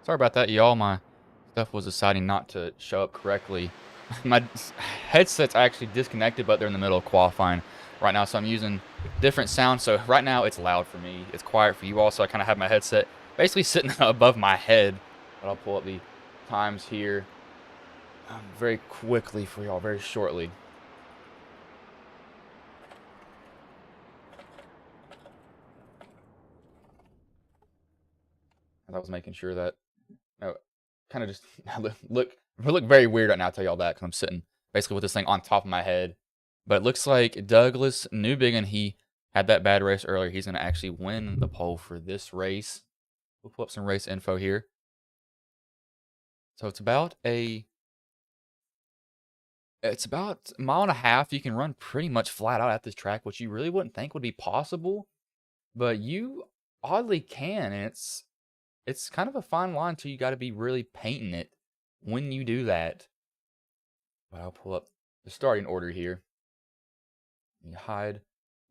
Sorry about that, y'all. My stuff was deciding not to show up correctly. My headset's actually disconnected, but they're in the middle of qualifying right now, so I'm using different sound. So right now it's loud for me. It's quiet for you all, so I kind of have my headset basically sitting above my head. But I'll pull up the times here very quickly for y'all, very shortly. I was making sure that kind of just look very weird right now. I'll tell y'all that because I'm sitting basically with this thing on top of my head. But it looks like Douglas Newbigin, he had that bad race earlier. He's going to actually win the pole for this race. We'll pull up some race info here. So it's about a mile and a half. You can run pretty much flat out at this track, which you really wouldn't think would be possible, but you oddly can, and it's kind of a fine line until you got to be really painting it when you do that. But I'll pull up the starting order here. You hide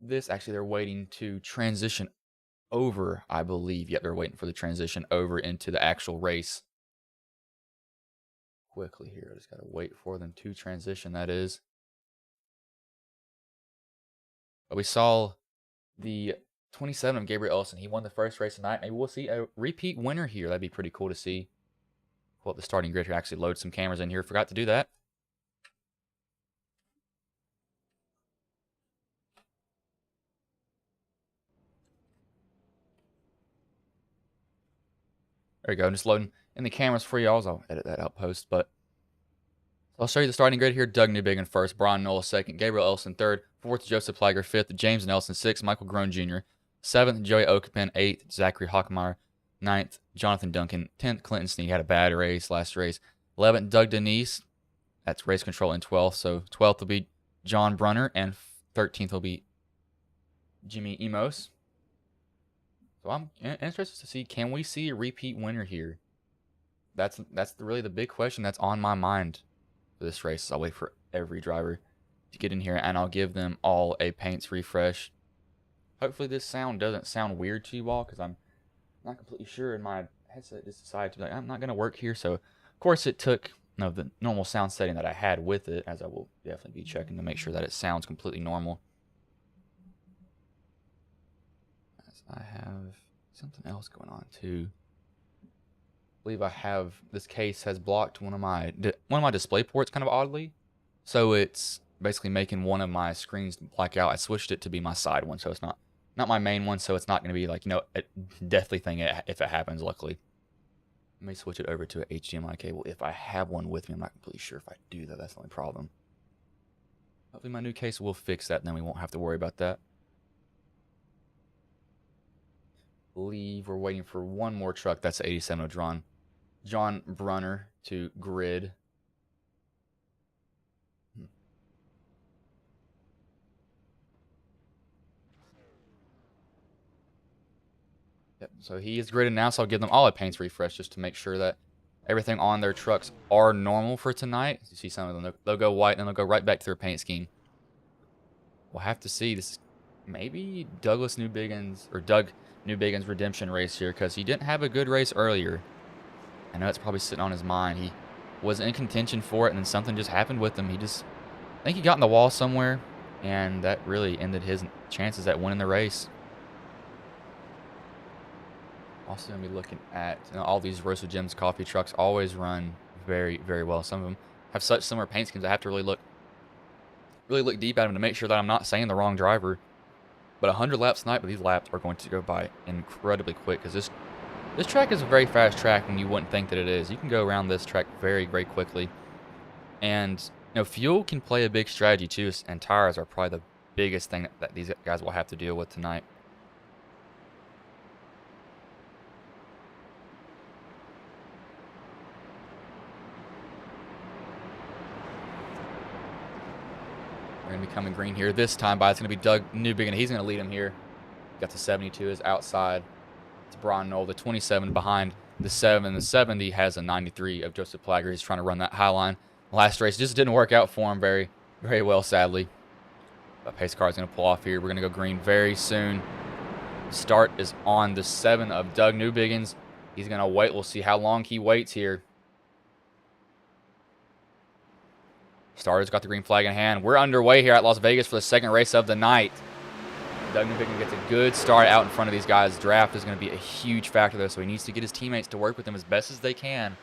this. Actually, they're waiting to transition over, I believe. Yep, they're waiting for the transition over into the actual race. Quickly here, I just got to wait for them to transition, that is. But we saw the 27 of Gabriel Ellison. He won the first race tonight. Maybe we'll see a repeat winner here. That'd be pretty cool to see. Pull up the starting grid here. Actually load some cameras in here. Forgot to do that. There we go. I'm just loading in the cameras for y'all. I'll edit that out post. But I'll show you the starting grid here. Doug Newbigin first. Brian Nola second. Gabriel Ellison third. Fourth, Joseph Plager fifth. James Nelson sixth. Michael Groen Jr. Seventh, Joey Okapin. Eighth, Zachary Hockmeyer. Ninth, Jonathan Duncan. 10th, Clinton Sneed. Had a bad race last race. 11th, Doug Denise. That's race control in 12th. So 12th will be John Brunner. And 13th will be Jimmy Emos. So I'm interested to see, can we see a repeat winner here? That's really the big question that's on my mind for this race. I'll wait for every driver to get in here, and I'll give them all a paints refresh. Hopefully this sound doesn't sound weird to you all, because I'm not completely sure, and my headset just decided to be like, I'm not going to work here. So, of course, it took the normal sound setting that I had with it, as I will definitely be checking to make sure that it sounds completely normal. As I have something else going on, too. I believe I have, this case has blocked one of my display ports kind of oddly. So it's basically making one of my screens black out. I switched it to be my side one, so it's not my main one, so it's not going to be like, a deathly thing if it happens, luckily. Let me switch it over to an HDMI cable if I have one with me. I'm not completely sure if I do that. That's the only problem. Hopefully my new case will fix that, and then we won't have to worry about that. I believe we're waiting for one more truck. That's 87 of John Brunner to grid. Yep, so he is gridded now, so I'll give them all a paints refresh just to make sure that everything on their trucks are normal for tonight. You see some of them, they'll go white, and then they'll go right back to their paint scheme. We'll have to see. This maybe Doug Newbigin's redemption race here, because he didn't have a good race earlier. I know it's probably sitting on his mind. He was in contention for it, and then something just happened with him. I think he got in the wall somewhere, and that really ended his chances at winning the race. Also going to be looking at all these Rosa Gems coffee trucks always run very, very well. Some of them have such similar paint schemes. I have to really look deep at them to make sure that I'm not saying the wrong driver. But 100 laps tonight, but these laps are going to go by incredibly quick, because this track is a very fast track when you wouldn't think that it is. You can go around this track very, very quickly. And fuel can play a big strategy too, and tires are probably the biggest thing that these guys will have to deal with tonight. We're going to be coming green here this time, but it's going to be Doug Newbigin. He's going to lead him here. Got the 72 is outside. It's Brian Knoll, the 27 behind the 7. The 70 has a 93 of Joseph Plager. He's trying to run that high line. Last race just didn't work out for him very, very well, sadly. But pace car is going to pull off here. We're going to go green very soon. Start is on the 7 of Doug Newbigin's. He's going to wait. We'll see how long he waits here. Starter's got the green flag in hand. We're underway here at Las Vegas for the second race of the night. Doug Newbigin gets a good start out in front of these guys. Draft is going to be a huge factor there, so he needs to get his teammates to work with him as best as they can.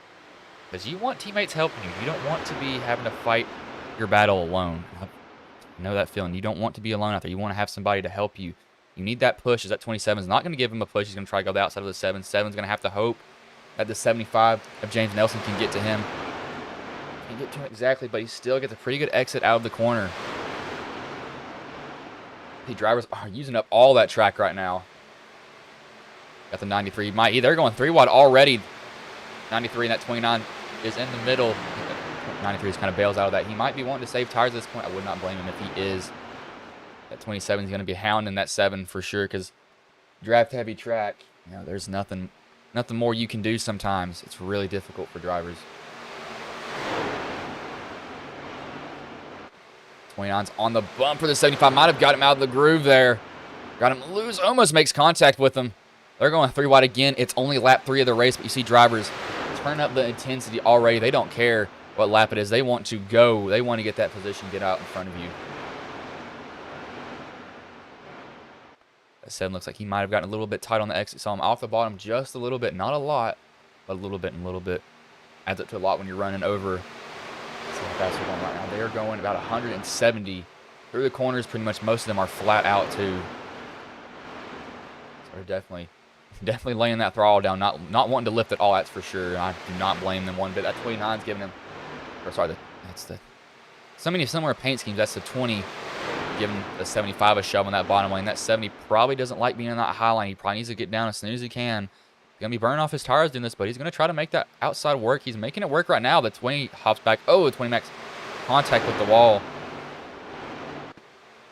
Because you want teammates helping you. You don't want to be having to fight your battle alone. I know that feeling. You don't want to be alone out there. You want to have somebody to help you. You need that push, as that 27 is not going to give him a push. He's going to try to go the outside of the 7. 7's going to have to hope that the 75 of James Nelson can get to him. Can't get to him exactly, but he still gets a pretty good exit out of the corner. The drivers are using up all that track right now. Got the 93. They're going 3 wide already. 93 and that 29 is in the middle. 93 just kind of bails out of that. He might be wanting to save tires at this point. I would not blame him if he is. That 27 is going to be hounding that 7 for sure, because draft heavy track, you know, there's nothing more you can do sometimes. It's really difficult for drivers. 29's on the bumper. The 75 might have got him out of the groove there. Got him loose. Almost makes contact with him. They're going 3 wide again. It's only lap 3 of the race, but you see drivers turn up the intensity already. They don't care what lap it is. They want to go. They want to get that position, get out in front of you. That 7 looks like he might have gotten a little bit tight on the exit. Saw him off the bottom just a little bit. Not a lot, but a little bit and a little bit. Adds up to a lot when you're running over. That's how fast they're going right now. They are going about 170 through the corners. Pretty much most of them are flat out too. So they're definitely laying that throttle down. Not wanting to lift at all. That's for sure. I do not blame them one bit. That 29's giving him, or sorry, that's the so many similar paint schemes. That's the 20 giving the 75 a shove on that bottom lane. That 70 probably doesn't like being in that high line. He probably needs to get down as soon as he can. He's going to be burning off his tires doing this, but he's going to try to make that outside work. He's making it work right now. The 20 hops back. Oh, the 20 makes contact with the wall.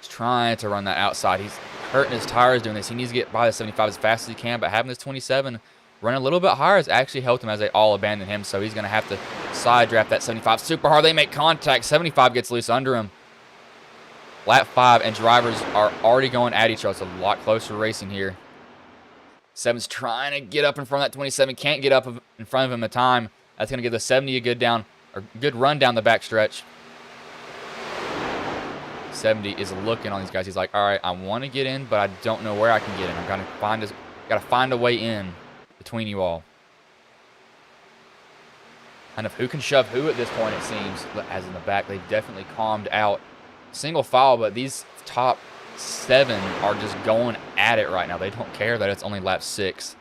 He's trying to run that outside. He's hurting his tires doing this. He needs to get by the 75 as fast as he can, but having this 27 run a little bit higher has actually helped him as they all abandon him, so he's going to have to side draft that 75 super hard. They make contact. 75 gets loose under him. Lap 5, and drivers are already going at each other. It's a lot closer racing here. 7's trying to get up in front of that 27. Can't get up in front of him in time. That's going to give the 70 a good run down the back stretch. 70 is looking on these guys. He's like, all right, I want to get in, but I don't know where I can get in. I'm going to got to find a way in between you all. Kind of who can shove who at this point, it seems. As in the back, they've definitely calmed out. Single file, but these top 7 are just going at it right now. They don't care that it's only lap 6.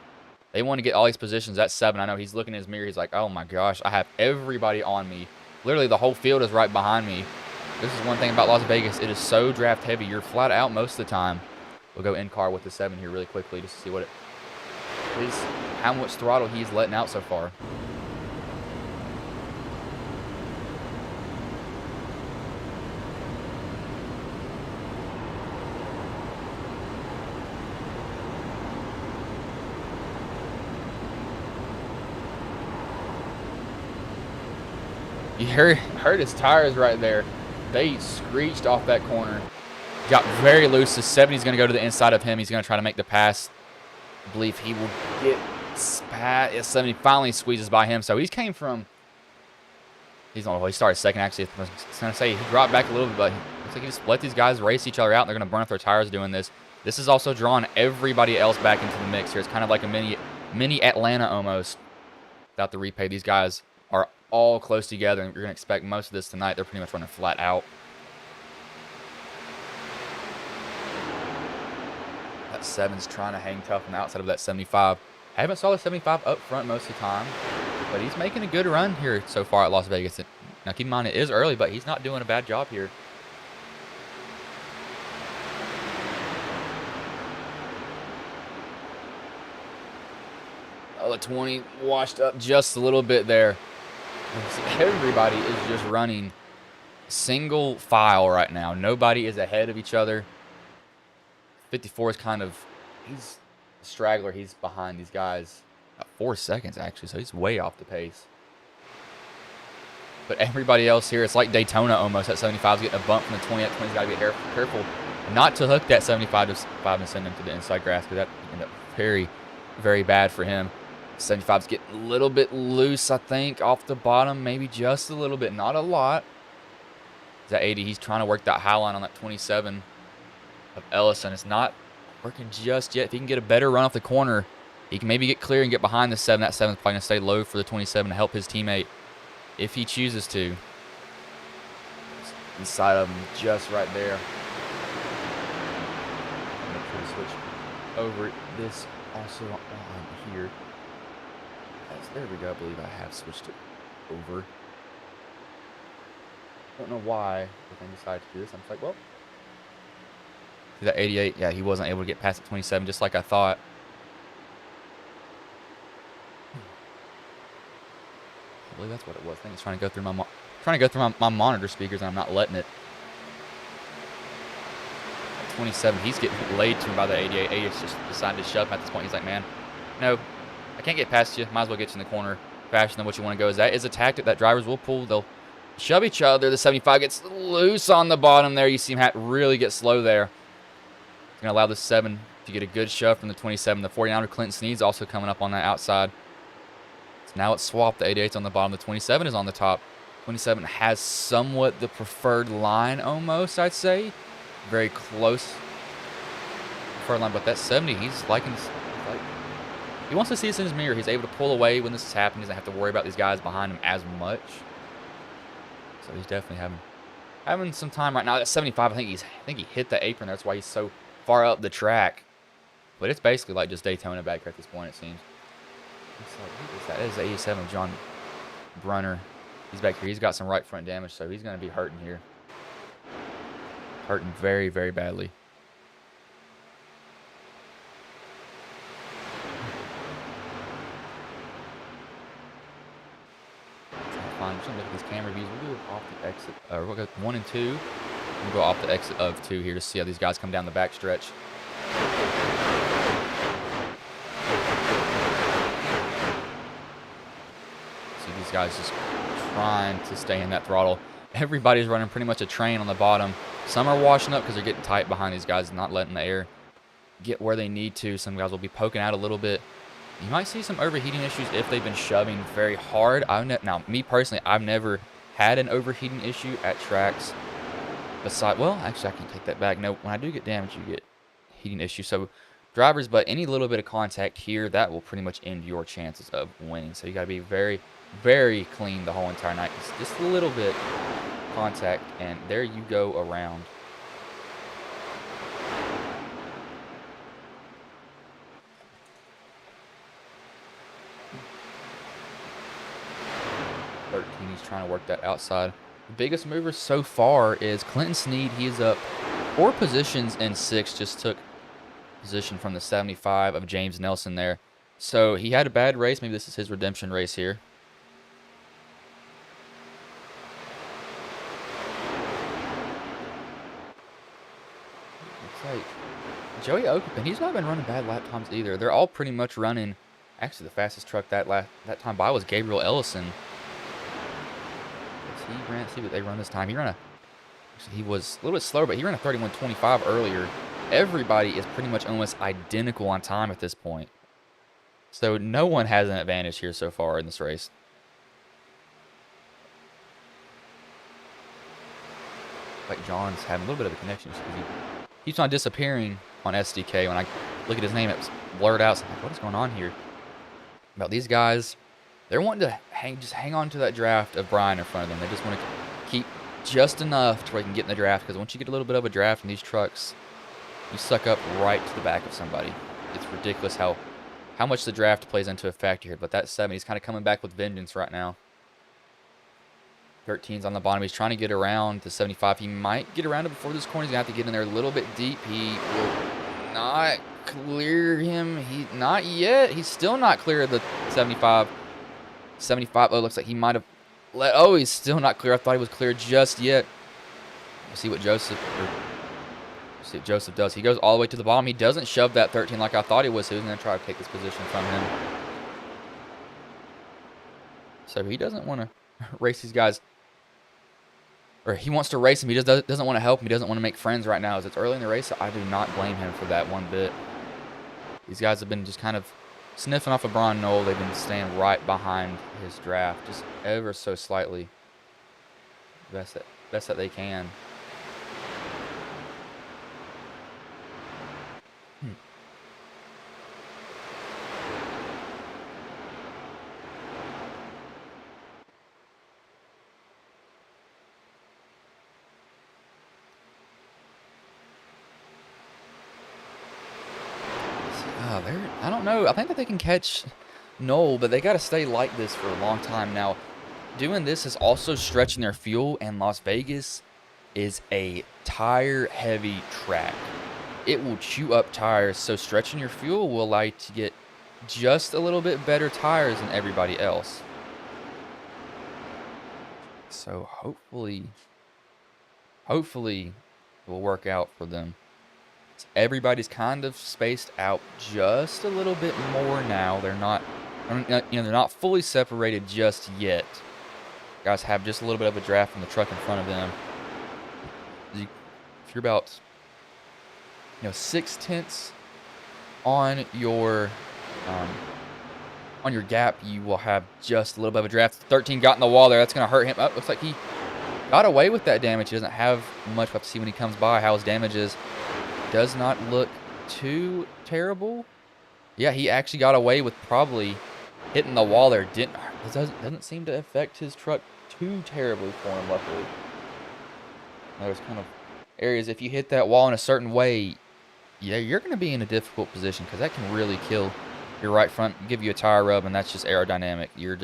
They want to get all these positions. That 7, I know he's looking in his mirror. He's like, oh my gosh, I have everybody on me. Literally, the whole field is right behind me. This is one thing about Las Vegas. It is so draft heavy. You're flat out most of the time. We'll go in car with the 7 here really quickly just to see what it is, how much throttle he's letting out so far. You heard his tires right there. They screeched off that corner. Got very loose. The 70's going to go to the inside of him. He's going to try to make the pass. I believe he will get spat. 70 finally squeezes by him. So he came from... He started second, actually. I was going to say he dropped back a little bit, but looks like he just let these guys race each other out, and they're going to burn off their tires doing this. This is also drawing everybody else back into the mix here. It's kind of like a mini Atlanta almost. Without the repay, these guys are all close together, and you're going to expect most of this tonight. They're pretty much running flat out. That 7's trying to hang tough on the outside of that 75. I haven't saw the 75 up front most of the time, but he's making a good run here so far at Las Vegas. Now keep in mind, it is early, but he's not doing a bad job here. Oh, the 20 washed up just a little bit there. Everybody is just running single file right now. Nobody is ahead of each other. 54 is he's a straggler. He's behind these guys about 4 seconds, actually, so he's way off the pace. But everybody else here, it's like Daytona almost. That 75 is getting a bump from the 20. That 20's got to be careful not to hook that 75 to 5 and send him to the inside grass, because that ended up very, very bad for him. 75's getting a little bit loose, I think, off the bottom. Maybe just a little bit. Not a lot. That 80, he's trying to work that high line on that 27 of Ellison. It's not working just yet. If he can get a better run off the corner, he can maybe get clear and get behind the 7. That 7's probably going to stay low for the 27 to help his teammate if he chooses to. It's inside of him just right there. I'm going to try to switch over this also on here. There we go. I believe I have switched it over. I don't know why the thing decided to do this. I'm just like, well. See that 88? Yeah, he wasn't able to get past the 27 just like I thought. I believe that's what it was. I think it's trying to go through my monitor speakers, and I'm not letting it. At 27, he's getting laid to him by the 88. 88's just decided to shove him at this point. He's like, man, no, I can't get past you. Might as well get you in the corner faster than what you want to go. That is a tactic that drivers will pull. They'll shove each other. The 75 gets loose on the bottom there. You see him really get slow there. It's going to allow the 7 to get a good shove from the 27. The 49er, Clinton Sneed's also coming up on that outside. So now it's swapped. The 88's on the bottom. The 27 is on the top. 27 has somewhat the preferred line almost, I'd say. Very close preferred line. But that 70, he's liking... He wants to see this in his mirror. He's able to pull away when this is happening. He doesn't have to worry about these guys behind him as much. So he's definitely having some time right now. At 75, I think he hit the apron. That's why he's so far up the track. But it's basically like just Daytona back here at this point, it seems. It's like, who is that? That is the 87 of John Brunner. He's back here. He's got some right front damage, so he's going to be hurting here. Hurting very, very badly. I'm just going to look at these camera views. We'll go off the exit. We'll go 1 and 2. We'll go off the exit of 2 here to see how these guys come down the back stretch. See these guys just trying to stay in that throttle. Everybody's running pretty much a train on the bottom. Some are washing up because they're getting tight behind these guys, not letting the air get where they need to. Some guys will be poking out a little bit. You might see some overheating issues if they've been shoving very hard. Now, me personally, I've never had an overheating issue at tracks. Well, actually, I can take that back. No, when I do get damage, you get heating issues. So, drivers, but any little bit of contact here, that will pretty much end your chances of winning. So, you got to be very, very clean the whole entire night. Just a little bit contact, and there you go around. He's trying to work that outside. The biggest mover so far is Clinton Sneed. He is up 4 positions in 6. Just took position from the 75 of James Nelson there. So he had a bad race. Maybe this is his redemption race here. Looks like Joey Okapin, he's not been running bad lap times either. They're all pretty much running. Actually, the fastest truck that time by was Gabriel Ellison. He ran, see what they run this time. He was a little bit slower, but he ran a 31.25 earlier. Everybody is pretty much almost identical on time at this point. So no one has an advantage here so far in this race. Like John's having a little bit of a connection because he keeps on disappearing on SDK. When I look at his name, it's blurred out. So I'm like, what is going on here? About these guys. They're wanting to hang on to that draft of Brian in front of them. They just want to keep just enough to where they can get in the draft. Because once you get a little bit of a draft in these trucks, you suck up right to the back of somebody. It's ridiculous how much the draft plays into a factor here. But that 7, he's kind of coming back with vengeance right now. 13's on the bottom. He's trying to get around the 75. He might get around it before this corner. He's going to have to get in there a little bit deep. He will not clear him. Not yet. He's still not clear of the 75. 75. Oh, it looks like he might have let. Oh, he's still not clear. I thought he was clear just yet. Let's see what Joseph does. He goes all the way to the bottom. He doesn't shove that 13 like I thought he was. He was going to try to take this position from him. So he doesn't want to race these guys. Or he wants to race him. He just doesn't want to help him. He doesn't want to make friends right now as it's early in the race. So I do not blame him for that one bit. These guys have been just kind of sniffing off of Braun Knoll. They've been staying right behind his draft, just ever so slightly. Best that they can. I don't know. I think that they can catch Knoll, but they got to stay like this for a long time. Now, doing this is also stretching their fuel, and Las Vegas is a tire-heavy track. It will chew up tires, so stretching your fuel will allow you to get just a little bit better tires than everybody else. So hopefully it will work out for them. Everybody's kind of spaced out just a little bit more now. They're not, they're not fully separated just yet. Guys have just a little bit of a draft from the truck in front of them. If you're about, 6/10 on your gap, you will have just a little bit of a draft. 13 got in the wall there. That's going to hurt him. Oh, looks like he got away with that damage. He doesn't have much. We'll have to see when he comes by how his damage is. Does not look too terrible. Yeah, he actually got away with probably hitting the wall there. It doesn't seem to affect his truck too terribly for him, luckily. There's kind of areas, if you hit that wall in a certain way, yeah, you're going to be in a difficult position because that can really kill your right front, give you a tire rub, and that's just aerodynamic. You're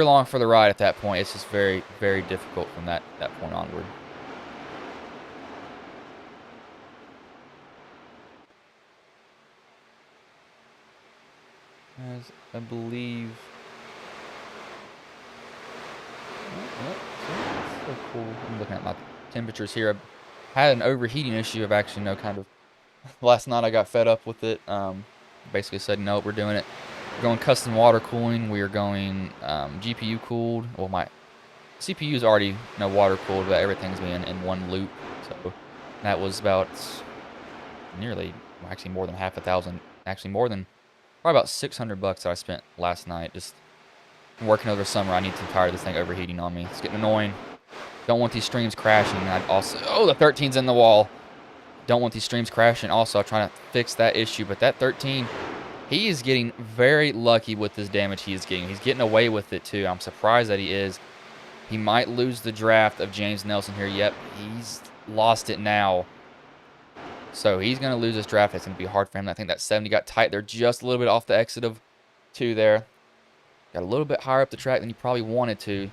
along for the ride at that point. It's just very, very difficult from that point onward. As I believe. So cool. I'm looking at my temperatures here. I had an overheating issue of actually, kind of. Last night I got fed up with it. Basically said, no, we're doing it. We're going custom water cooling. We are going GPU cooled. Well, my CPU is already water cooled, but everything's being in one loop. So that was about actually more than $1,000. Actually more than. Probably about $600 that I spent last night just working over the summer. I need to tire this thing overheating on me. It's getting annoying. Don't want these streams crashing. I'd also, the 13's in the wall. Don't want these streams crashing. Also, I'm trying to fix that issue. But that 13, he is getting very lucky with this damage he is getting. He's getting away with it too. I'm surprised that he is. He might lose the draft of James Nelson here. Yep, he's lost it now. So he's going to lose this draft. It's going to be hard for him. I think that 70 got tight there just a little bit off the exit of 2 there. Got a little bit higher up the track than he probably wanted to.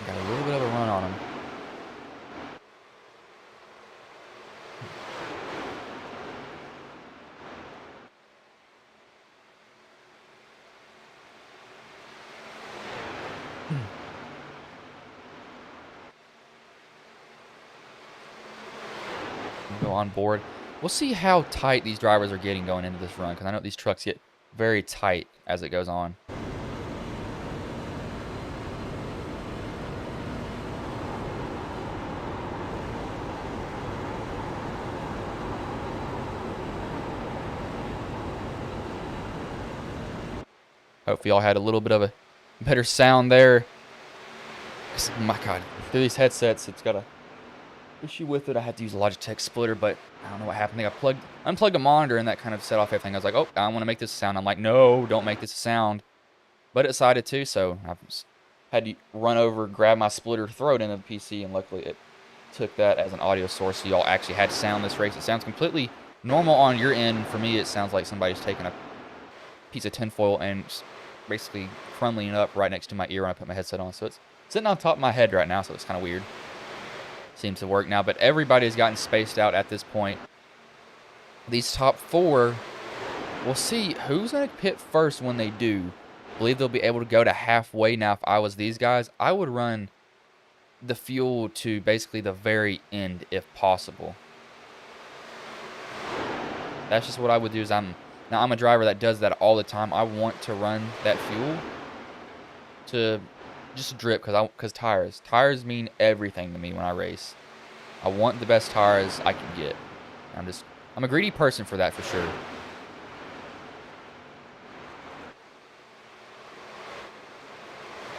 Got a little bit of a run on him. Go on board. We'll see how tight these drivers are getting going into this run, because I know these trucks get very tight as it goes on. Hopefully y'all had a little bit of a better sound there. My God, through these headsets, it's got a issue with it. I had to use a Logitech splitter, but I don't know what happened. I think I unplugged a monitor, and that kind of set off everything. I was like, oh, I want to make this a sound. I'm like, no, don't make this a sound. But it decided to, so I had to run over, grab my splitter, throw it into the PC, and luckily it took that as an audio source, so y'all actually had sound this race. It sounds completely normal on your end. For me, it sounds like somebody's taking a piece of tinfoil and basically crumbling it up right next to my ear when I put my headset on. So it's sitting on top of my head right now, so it's kind of weird. Seems to work now, but everybody's gotten spaced out at this point. These top 4, we'll see who's going to pit first when they do. I believe they'll be able to go to halfway. Now, if I was these guys, I would run the fuel to basically the very end if possible. That's just what I would do. I'm a driver that does that all the time. I want to run that fuel to just drip, because tires mean everything to me when I race. I want the best tires I can get. I'm a greedy person for that, for sure.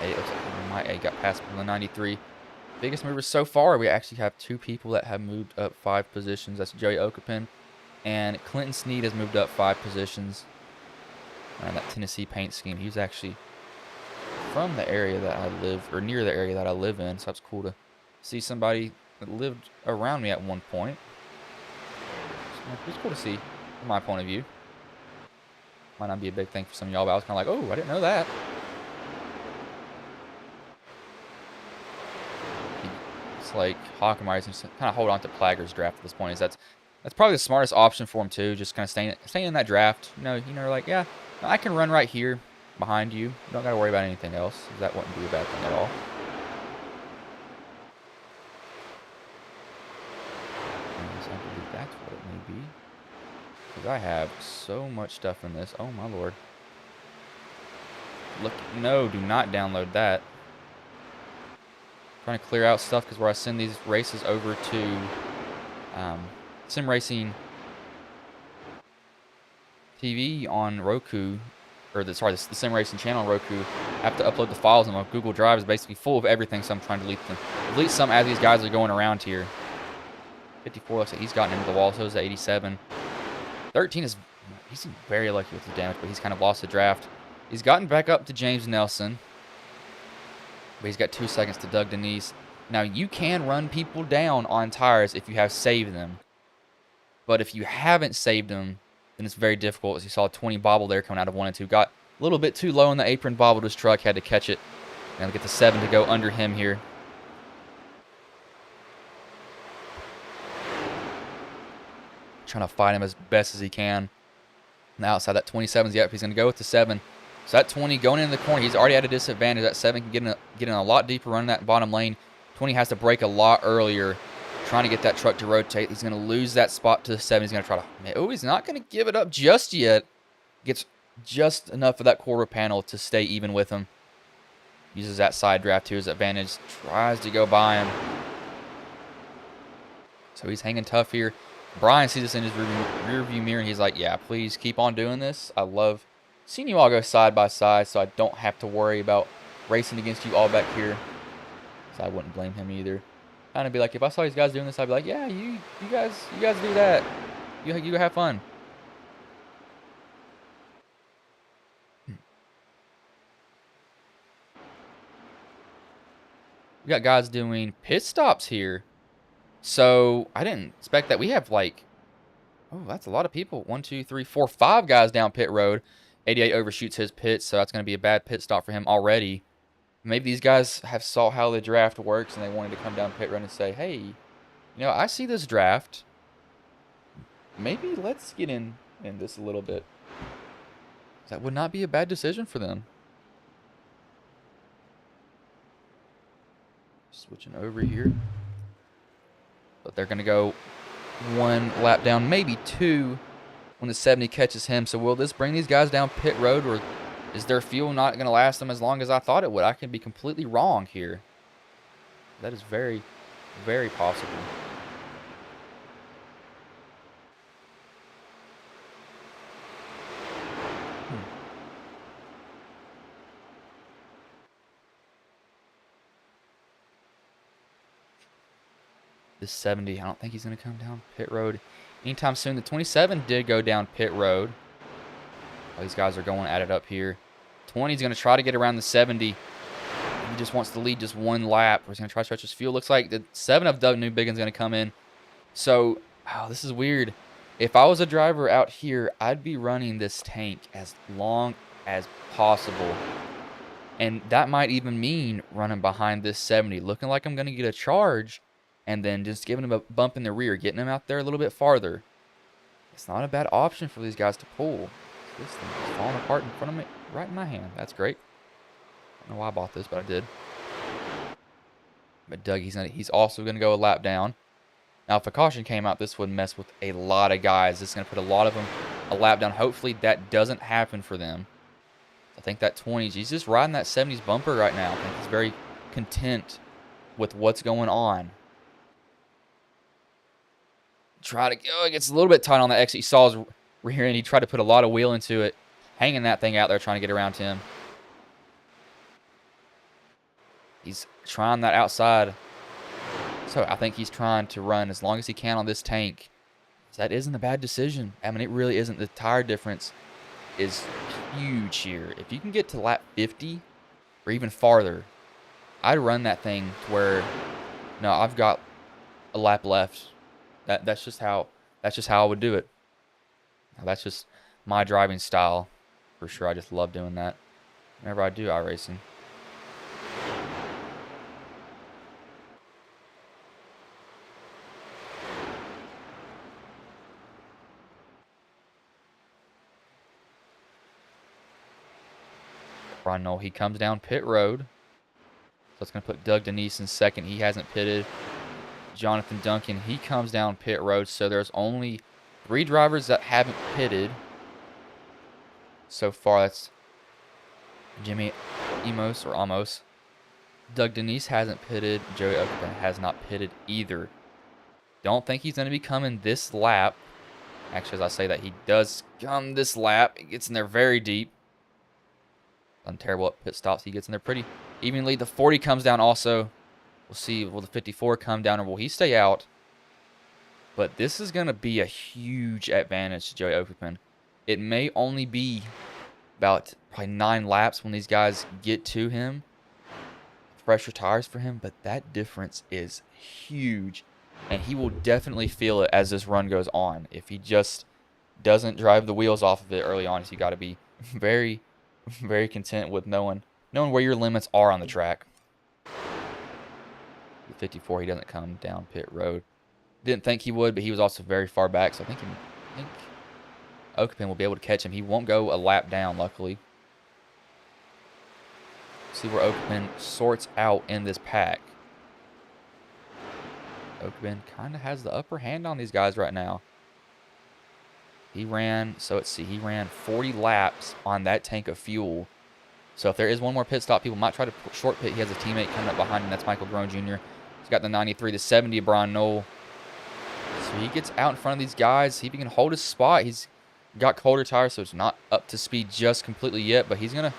8. Looks like my 8 got past the 93. Biggest movers so far. We actually have 2 people that have moved up 5 positions. That's Joey Okapin. And Clinton Sneed has moved up 5 positions. And that Tennessee paint scheme. He was actually from the area that I live, or near the area that I live in. So that's cool to see somebody that lived around me at one point. It's cool to see from my point of view. Might not be a big thing for some of y'all, but I was kind of like, oh, I didn't know that. It's like Hockenmeyer's just kind of hold on to Plager's draft at this point. That's probably the smartest option for him too. Just kind of staying in that draft. You know, like, yeah, I can run right here behind you. Don't got to worry about anything else. That wouldn't be a bad thing at all. I believe that's what it may be. Because I have so much stuff in this. Oh my lord. Look, no, do not download that. Trying to clear out stuff because where I send these races over to Sim Racing TV on Roku, or the Sim Racing channel on Roku, I have to upload the files, and my Google Drive is basically full of everything, so I'm trying to delete them. Delete some as these guys are going around here. 54 looks like he's gotten into the wall, so is 87. 13 is, he's very lucky with the damage, but he's kind of lost the draft. He's gotten back up to James Nelson, but he's got 2 seconds to Doug Denise. Now, you can run people down on tires if you have saved them. But if you haven't saved them, then it's very difficult. As you saw, 20 bobble there coming out of 1 and 2. Got a little bit too low in the apron, bobbled his truck, had to catch it. And get the 7 to go under him here. Trying to fight him as best as he can. Now outside that 27's yep, he's going to go with the 7. So that 20 going into the corner, he's already at a disadvantage. That 7 can get in a lot deeper, running that bottom lane. 20 has to brake a lot earlier, trying to get that truck to rotate. He's going to lose that spot to the 7. He's going to try to... Oh, he's not going to give it up just yet. Gets just enough of that quarter panel to stay even with him. Uses that side draft to his advantage. Tries to go by him. So he's hanging tough here. Brian sees this in his rear view mirror, and he's like, yeah, please keep on doing this. I love seeing you all go side by side, so I don't have to worry about racing against you all back here. So I wouldn't blame him either. Kind of be like, if I saw these guys doing this, I'd be like, yeah, you guys do that. You have fun. We got guys doing pit stops here. So I didn't expect that. We have like, oh, that's a lot of people. 1, 2, 3, 4, 5 guys down pit road. 88 overshoots his pit, so that's going to be a bad pit stop for him already. Maybe these guys have saw how the draft works, and they wanted to come down pit road and say, hey, you know, I see this draft. Maybe let's get in this a little bit. That would not be a bad decision for them. Switching over here. But they're going to go 1 lap down, maybe 2 when the 70 catches him. So will this bring these guys down pit road, or is their fuel not going to last them as long as I thought it would? I could be completely wrong here. That is very, very possible. This 70, I don't think he's going to come down pit road anytime soon. The 27 did go down pit road. All these guys are going at it up here. 20 is going to try to get around the 70. He just wants to lead just 1 lap. He's going to try to stretch his fuel. Looks like the 7 of Doug Newbiggin's going to come in. So, wow, this is weird. If I was a driver out here, I'd be running this tank as long as possible. And that might even mean running behind this 70. Looking like I'm going to get a charge. And then just giving him a bump in the rear, getting him out there a little bit farther. It's not a bad option for these guys to pull. This thing is falling apart in front of me, right in my hand. That's great. I don't know why I bought this, but I did. But Doug, he's also going to go a lap down. Now, if a caution came out, this would mess with a lot of guys. This is going to put a lot of them a lap down. Hopefully, that doesn't happen for them. I think that 20s, he's just riding that 70s bumper right now. I think he's very content with what's going on. Try to go. It gets a little bit tight on the exit. He saw his rear end. He tried to put a lot of wheel into it, hanging that thing out there, trying to get around him. He's trying that outside. So I think he's trying to run as long as he can on this tank. So that isn't a bad decision. I mean, it really isn't. The tire difference is huge here. If you can get to lap 50 or even farther, I'd run that thing to where, no, I've got a lap left. That's just how I would do it. Now, that's just my driving style for sure. I just love doing that whenever I do iRacing. Ron Knoll, he comes down pit road. So it's going to put Doug Denise in second. He hasn't pitted. Jonathan Duncan, he comes down pit road. So there's only 3 drivers that haven't pitted so far. That's Jimmy Amos. Doug Denise hasn't pitted. Joey Okapin has not pitted either. Don't think he's going to be coming this lap. Actually, as I say that, he does come this lap. He gets in there very deep. Done terrible at pit stops. He gets in there pretty evenly. The 40 comes down also. We'll see. Will the 54 come down or will he stay out? But this is going to be a huge advantage to Joey Okapin. It may only be about probably 9 laps when these guys get to him. Fresher tires for him, but that difference is huge. And he will definitely feel it as this run goes on. If he just doesn't drive the wheels off of it early on, so you got to be very, very content with knowing where your limits are on the track. The 54, he doesn't come down pit road. Didn't think he would, but he was also very far back, so I think Okapin will be able to catch him. He won't go a lap down, luckily. See where Okapin sorts out in this pack. Okapin kind of has the upper hand on these guys right now. He ran 40 laps on that tank of fuel. So if there is one more pit stop, people might try to short pit. He has a teammate coming up behind him. That's Michael Groen Jr. He's got the 93, the 70 of Brian Knoll. So he gets out in front of these guys. See if he can hold his spot. He's got colder tires, so it's not up to speed just completely yet, but he's going to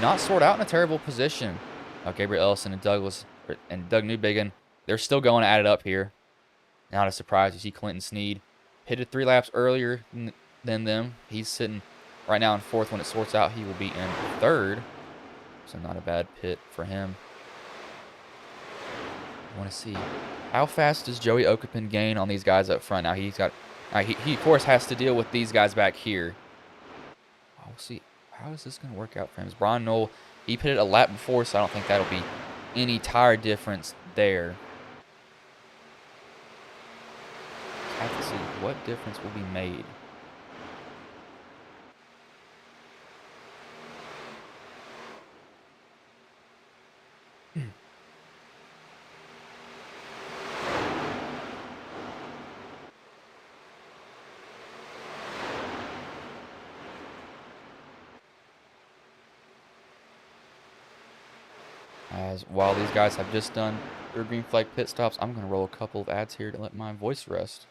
not sort out in a terrible position. Gabriel Ellison and Doug Newbiggin, they're still going at it up here. Not a surprise. You see Clinton Sneed pitted 3 laps earlier than them. He's sitting right now in 4th. When it sorts out, he will be in 3rd. So not a bad pit for him. I want to see how fast does Joey Okapin gain on these guys up front. Now he of course has to deal with these guys back here. We'll see. How is this going to work out for him? Is Brian Knoll, he pitted a lap before, so I don't think that'll be any tire difference there. I have to see what difference will be made. As while these guys have just done their green flag pit stops, I'm going to roll a couple of ads here to let my voice rest.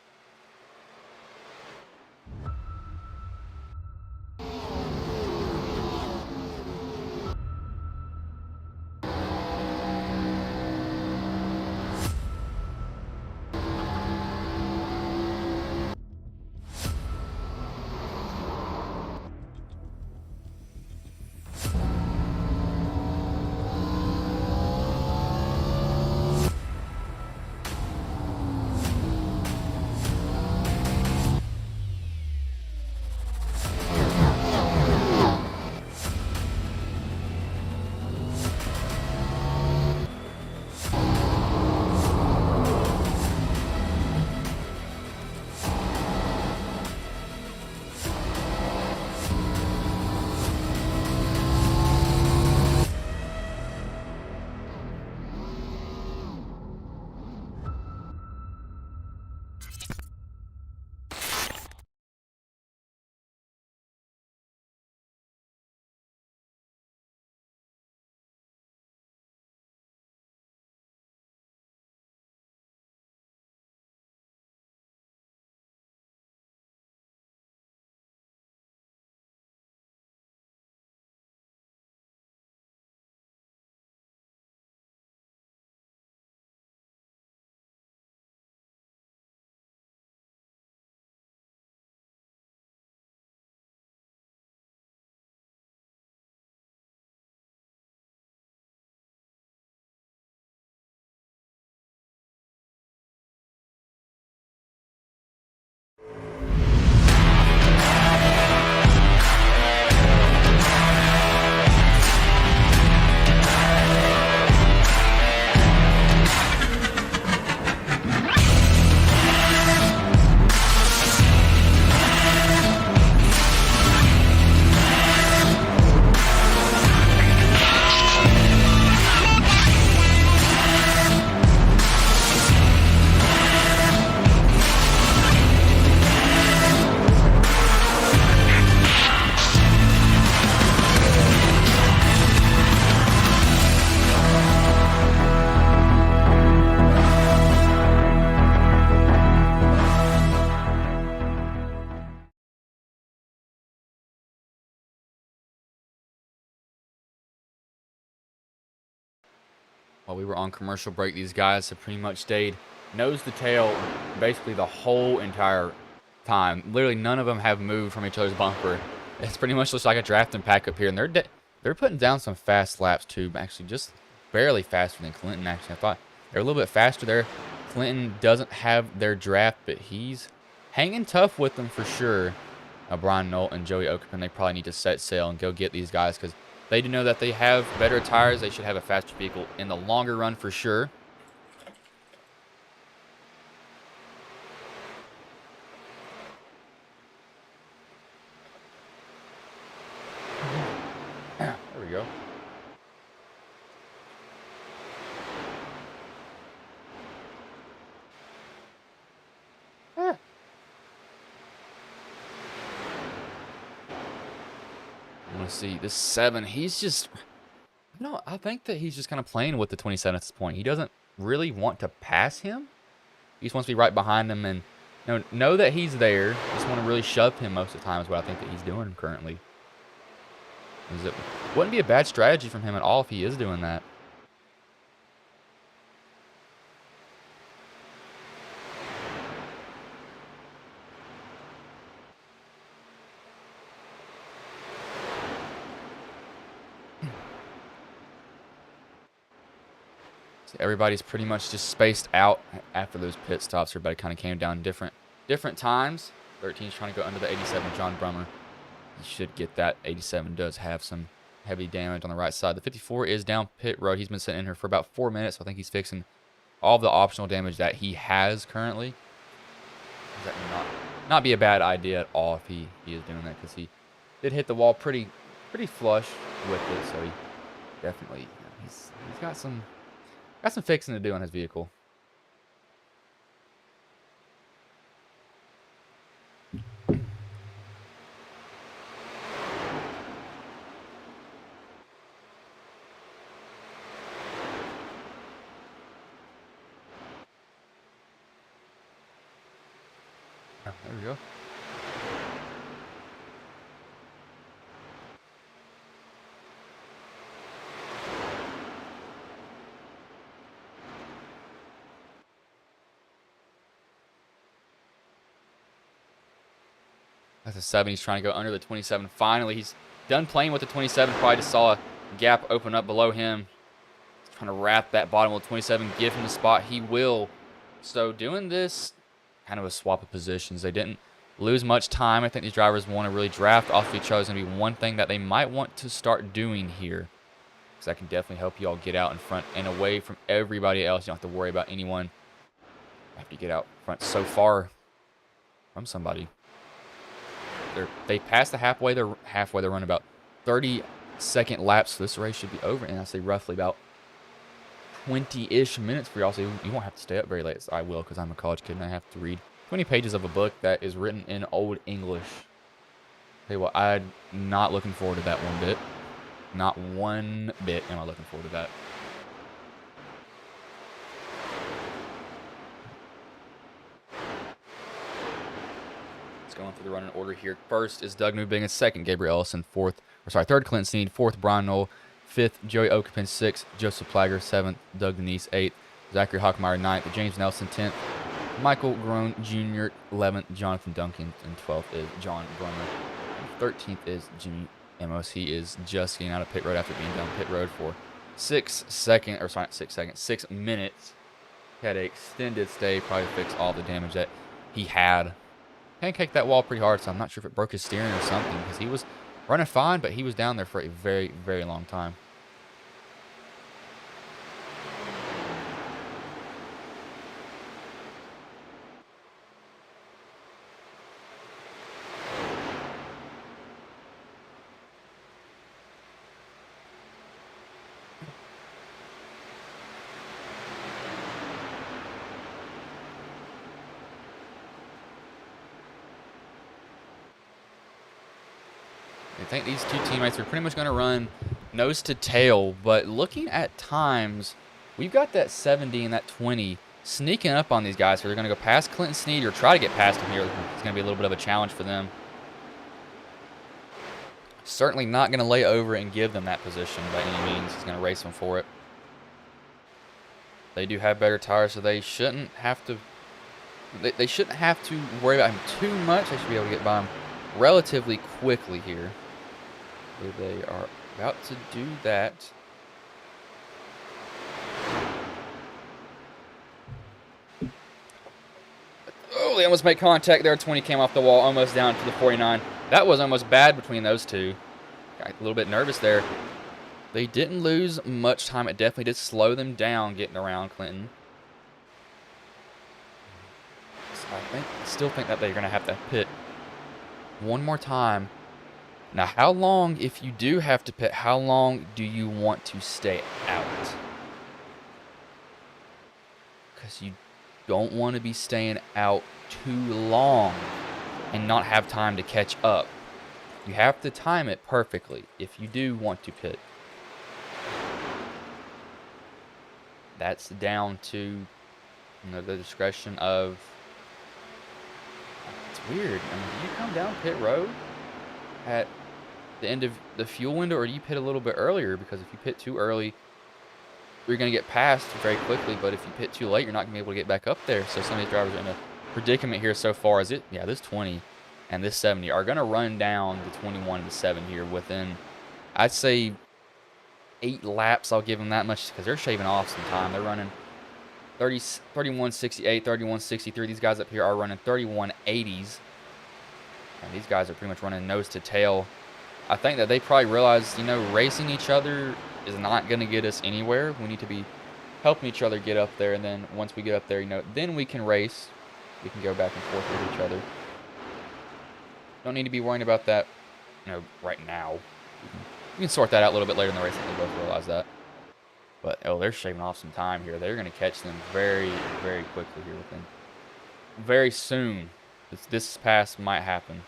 While we were on commercial break, these guys have pretty much stayed nose to tail basically the whole entire time. Literally none of them have moved from each other's bumper. It's pretty much looks like a drafting pack up here, and they're putting down some fast laps too. Actually, just barely faster than Clinton. Actually, I thought they're a little bit faster there. Clinton doesn't have their draft, but he's hanging tough with them for sure. Brian Knoll and Joey Okapin, they probably need to set sail and go get these guys because they do know that they have better tires. They should have a faster vehicle in the longer run for sure. There we go. Let's see, this 7, he's just, no, I think that he's just kind of playing with the 27 at this point. He doesn't really want to pass him. He just wants to be right behind him and know that he's there. Just want to really shove him most of the time is what I think that he's doing currently. It wouldn't be a bad strategy from him at all if he is doing that. Everybody's pretty much just spaced out after those pit stops. Everybody kind of came down different times. 13's trying to go under the 87, John Brummer. He should get that. 87 does have some heavy damage on the right side. The 54 is down pit road. He's been sitting in here for about 4 minutes. So I think he's fixing all of the optional damage that he has currently. That would not be a bad idea at all if he is doing that, because he did hit the wall pretty flush with it. So he definitely he's got some fixing to do on his vehicle. Oh, there we go. That's a 7. He's trying to go under the 27. Finally, he's done playing with the 27. Probably just saw a gap open up below him. He's trying to wrap that bottom of the 27, give him the spot. He will. So doing this, kind of a swap of positions. They didn't lose much time. I think these drivers want to really draft off of each other. Is going to be one thing that they might want to start doing here, because that can definitely help you all get out in front and away from everybody else. You don't have to worry about anyone after you get out front so far from somebody. They passed the halfway. They're halfway. They're running about 30-second laps. So this race should be over in, I say, roughly about 20-ish minutes for y'all. So you won't have to stay up very late. So I will, because I'm a college kid and I have to read 20 pages of a book that is written in Old English. Tell you what, I'm not looking forward to that one bit. Not one bit am I looking forward to that. Going through the running order here. First is Doug Newbingen. Second, Gabriel Ellison. Third, Clint Sneed. Fourth, Brian Knoll. Fifth, Joey Okapin. Sixth, Joseph Plager. Seventh, Doug Denise. Eighth, Zachary Hockmeyer. Ninth, James Nelson. 10th, Michael Groen Jr. 11th, Jonathan Duncan. And 12th is John Brummer. And 13th is Jimmy Amos. He is just getting out of pit road after being down pit road for 6 minutes. He had an extended stay, probably fixed all the damage that he had. Pancaked that wall pretty hard, so I'm not sure if it broke his steering or something, because he was running fine, but he was down there for a very, very long time. I think these two teammates are pretty much going to run nose to tail, but looking at times, we've got that 70 and that 20 sneaking up on these guys. So they're going to go past Clinton Sneed or try to get past him here. It's going to be a little bit of a challenge for them. Certainly not going to lay over and give them that position by any means. He's going to race them for it. They do have better tires, so they shouldn't have to. They shouldn't have to worry about him too much. They should be able to get by him relatively quickly here. They are about to do that. Oh, they almost made contact there. 20 came off the wall, almost down to the 49. That was almost bad between those two. Got a little bit nervous there. They didn't lose much time. It definitely did slow them down getting around Clinton. So I still think that they're going to have to pit one more time. Now, how long, if you do have to pit, how long do you want to stay out? Because you don't want to be staying out too long and not have time to catch up. You have to time it perfectly if you do want to pit. That's down to the discretion of. It's weird. I mean, do you come down pit road at the end of the fuel window, or do you pit a little bit earlier? Because if you pit too early, you're going to get passed very quickly. But if you pit too late, you're not going to be able to get back up there. So some of these drivers are in a predicament here so far. As it, yeah, this 20 and this 70 are going to run down the 21 and the 7 here within, I'd say, 8 laps. I'll give them that much because they're shaving off some time. They're running 31.68, 31.63. These guys up here are running 31.80s. And these guys are pretty much running nose to tail. I think that they probably realize, racing each other is not going to get us anywhere. We need to be helping each other get up there. And then once we get up there, then we can race. We can go back and forth with each other. Don't need to be worrying about that, right now. We can sort that out a little bit later in the race. I think we both realize that. But, they're shaving off some time here. They're going to catch them very, very quickly here within. Very soon. This pass might happen.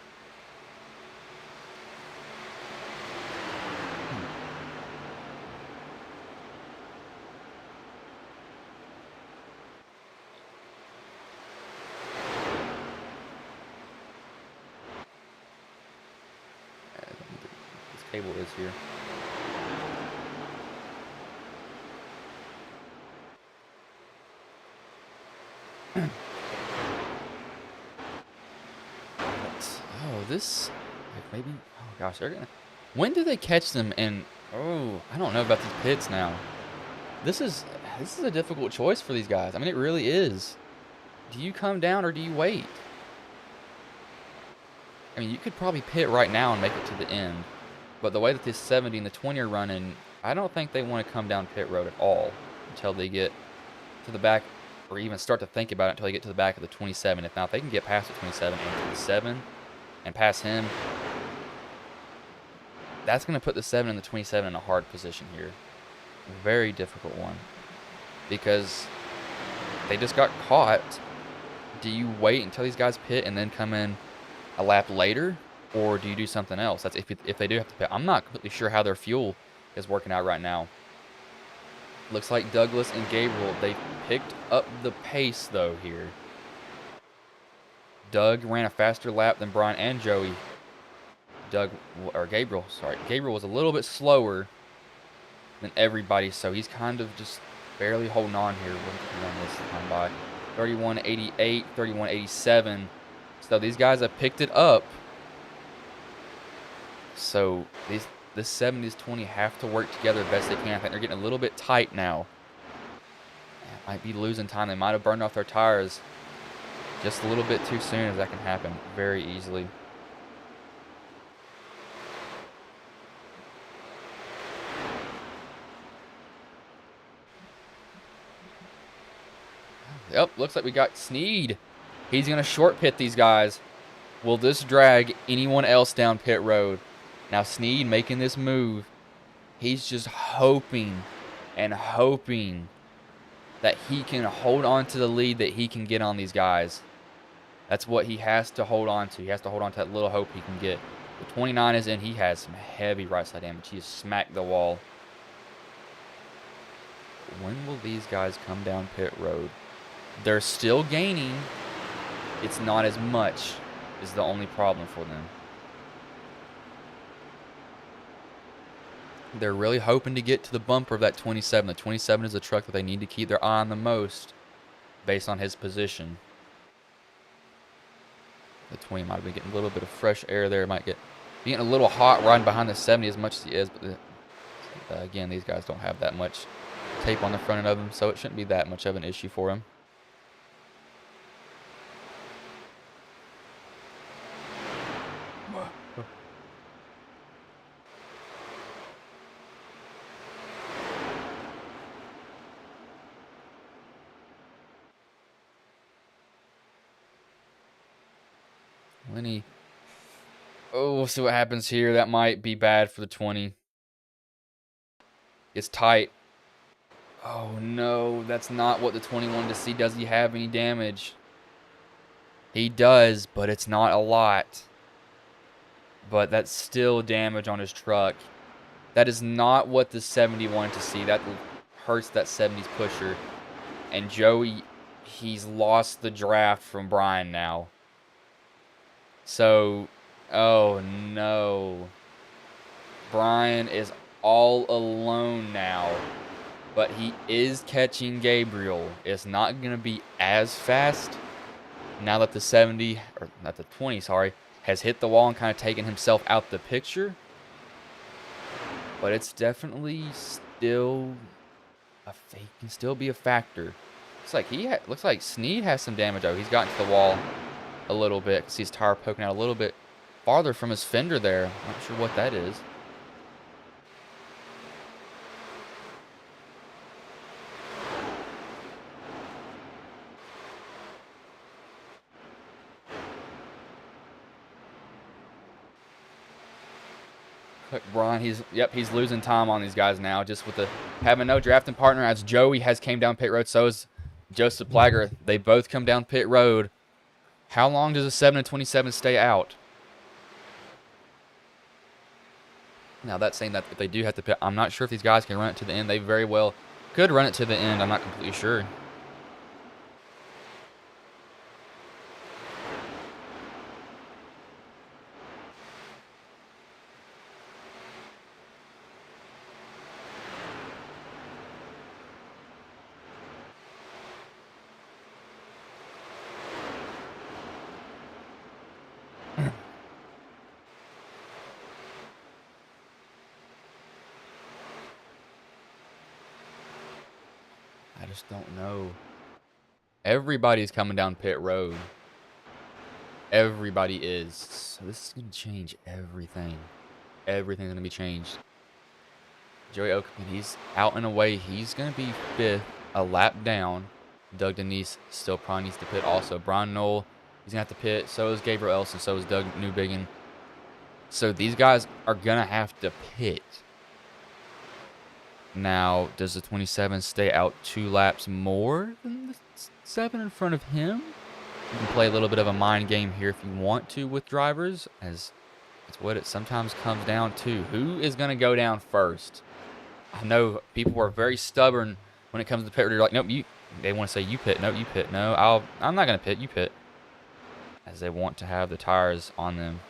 This cable is here. This maybe, oh gosh, they're gonna. When do they catch them? And I don't know about these pits now. This is a difficult choice for these guys. I mean, it really is. Do you come down or do you wait? I mean, you could probably pit right now and make it to the end, but the way that this 70 and the 20 are running, I don't think they want to come down pit road at all until they get to the back, or even start to think about it until they get to the back of the 27. If they can get past the 27 and to the 7. And pass him, that's going to put the 7 and the 27 in a hard position here. Very difficult one. Because they just got caught. Do you wait until these guys pit and then come in a lap later? Or do you do something else? That's if they do have to pit. I'm not completely sure how their fuel is working out right now. Looks like Douglas and Gabriel, they picked up the pace, though, here. Doug ran a faster lap than Brian and Joey. Gabriel was a little bit slower than everybody, so he's kind of just barely holding on here. Run this time by 31.88, 31.87. So these guys have picked it up. So this 70s 20 have to work together the best they can. I think they're getting a little bit tight now. Might be losing time. They might have burned off their tires just a little bit too soon, as that can happen very easily. Yep, looks like we got Sneed. He's going to short pit these guys. Will this drag anyone else down pit road? Now Sneed making this move. He's just hoping and hoping that he can hold on to the lead that he can get on these guys. That's what he has to hold on to. He has to hold on to that little hope he can get. The 29 is in. He has some heavy right side damage. He has smacked the wall. When will these guys come down pit road? They're still gaining. It's not as much is the only problem for them. They're really hoping to get to the bumper of that 27. The 27 is the truck that they need to keep their eye on the most based on his position. The 20 might have been getting a little bit of fresh air there. Might be getting a little hot riding behind the 70 as much as he is. But again, these guys don't have that much tape on the front end of them, so it shouldn't be that much of an issue for him. Oh, we'll see what happens here. That might be bad for the 20. It's tight. Oh, no. That's not what the 20 wanted to see. Does he have any damage? He does, but it's not a lot. But that's still damage on his truck. That is not what the 70 wanted to see. That hurts that 70's pusher. And Joey, he's lost the draft from Brian now. So, oh no. Brian is all alone now. But he is catching Gabriel. It's not going to be as fast now that the 70, or not the 20, sorry, has hit the wall and kind of taken himself out the picture. But it's definitely still he can still be a factor. Looks like Snead has some damage. Oh, he's gotten to the wall a little bit. See his tire poking out a little bit farther from his fender there. Not sure what that is. Look, Brian, he's losing time on these guys now, just with having no drafting partner. As Joey has came down pit road, so is Joseph Plager. They both come down pit road. How long does a 7 and 27 stay out? Now, that's saying that if they do have to pit, I'm not sure if these guys can run it to the end. They very well could run it to the end. I'm not completely sure. I just don't know. Everybody's coming down pit road. Everybody is. So this is going to change everything. Everything's going to be changed. Joey Okapin, he's out and away. He's going to be 5th, a lap down. Doug Denise still probably needs to pit also. Brian Knoll, he's going to have to pit. So is Gabriel Elson. So is Doug Newbiggin. So these guys are going to have to pit. Now, does the 27 stay out 2 laps more than the 7 in front of him? You can play a little bit of a mind game here if you want to with drivers, as it's what it sometimes comes down to. Who is going to go down first? I know people are very stubborn when it comes to pit. They're like, nope, they want to say you pit. No, you pit. No, I'm not going to pit. You pit. As they want to have the tires on them.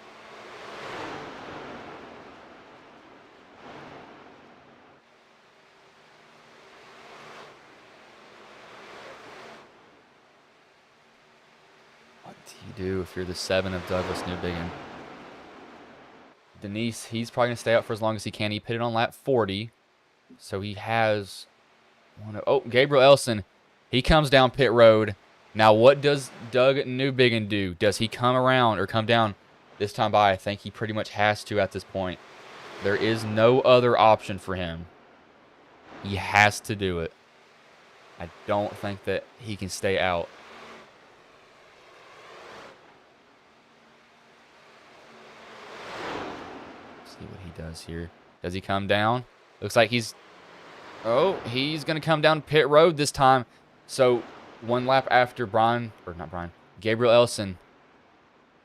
What do you do if you're the 7 of Douglas Newbiggin? Denise, he's probably going to stay out for as long as he can. He pitted on lap 40. So he has Gabriel Elson. He comes down pit road. Now, what does Doug Newbiggin do? Does he come around or come down this time by? I think he pretty much has to at this point. There is no other option for him. He has to do it. I don't think that he can stay out. Let's see what he does here. Does he come down? Looks like he's going to come down pit road this time. So, 1 lap after Gabriel Elson,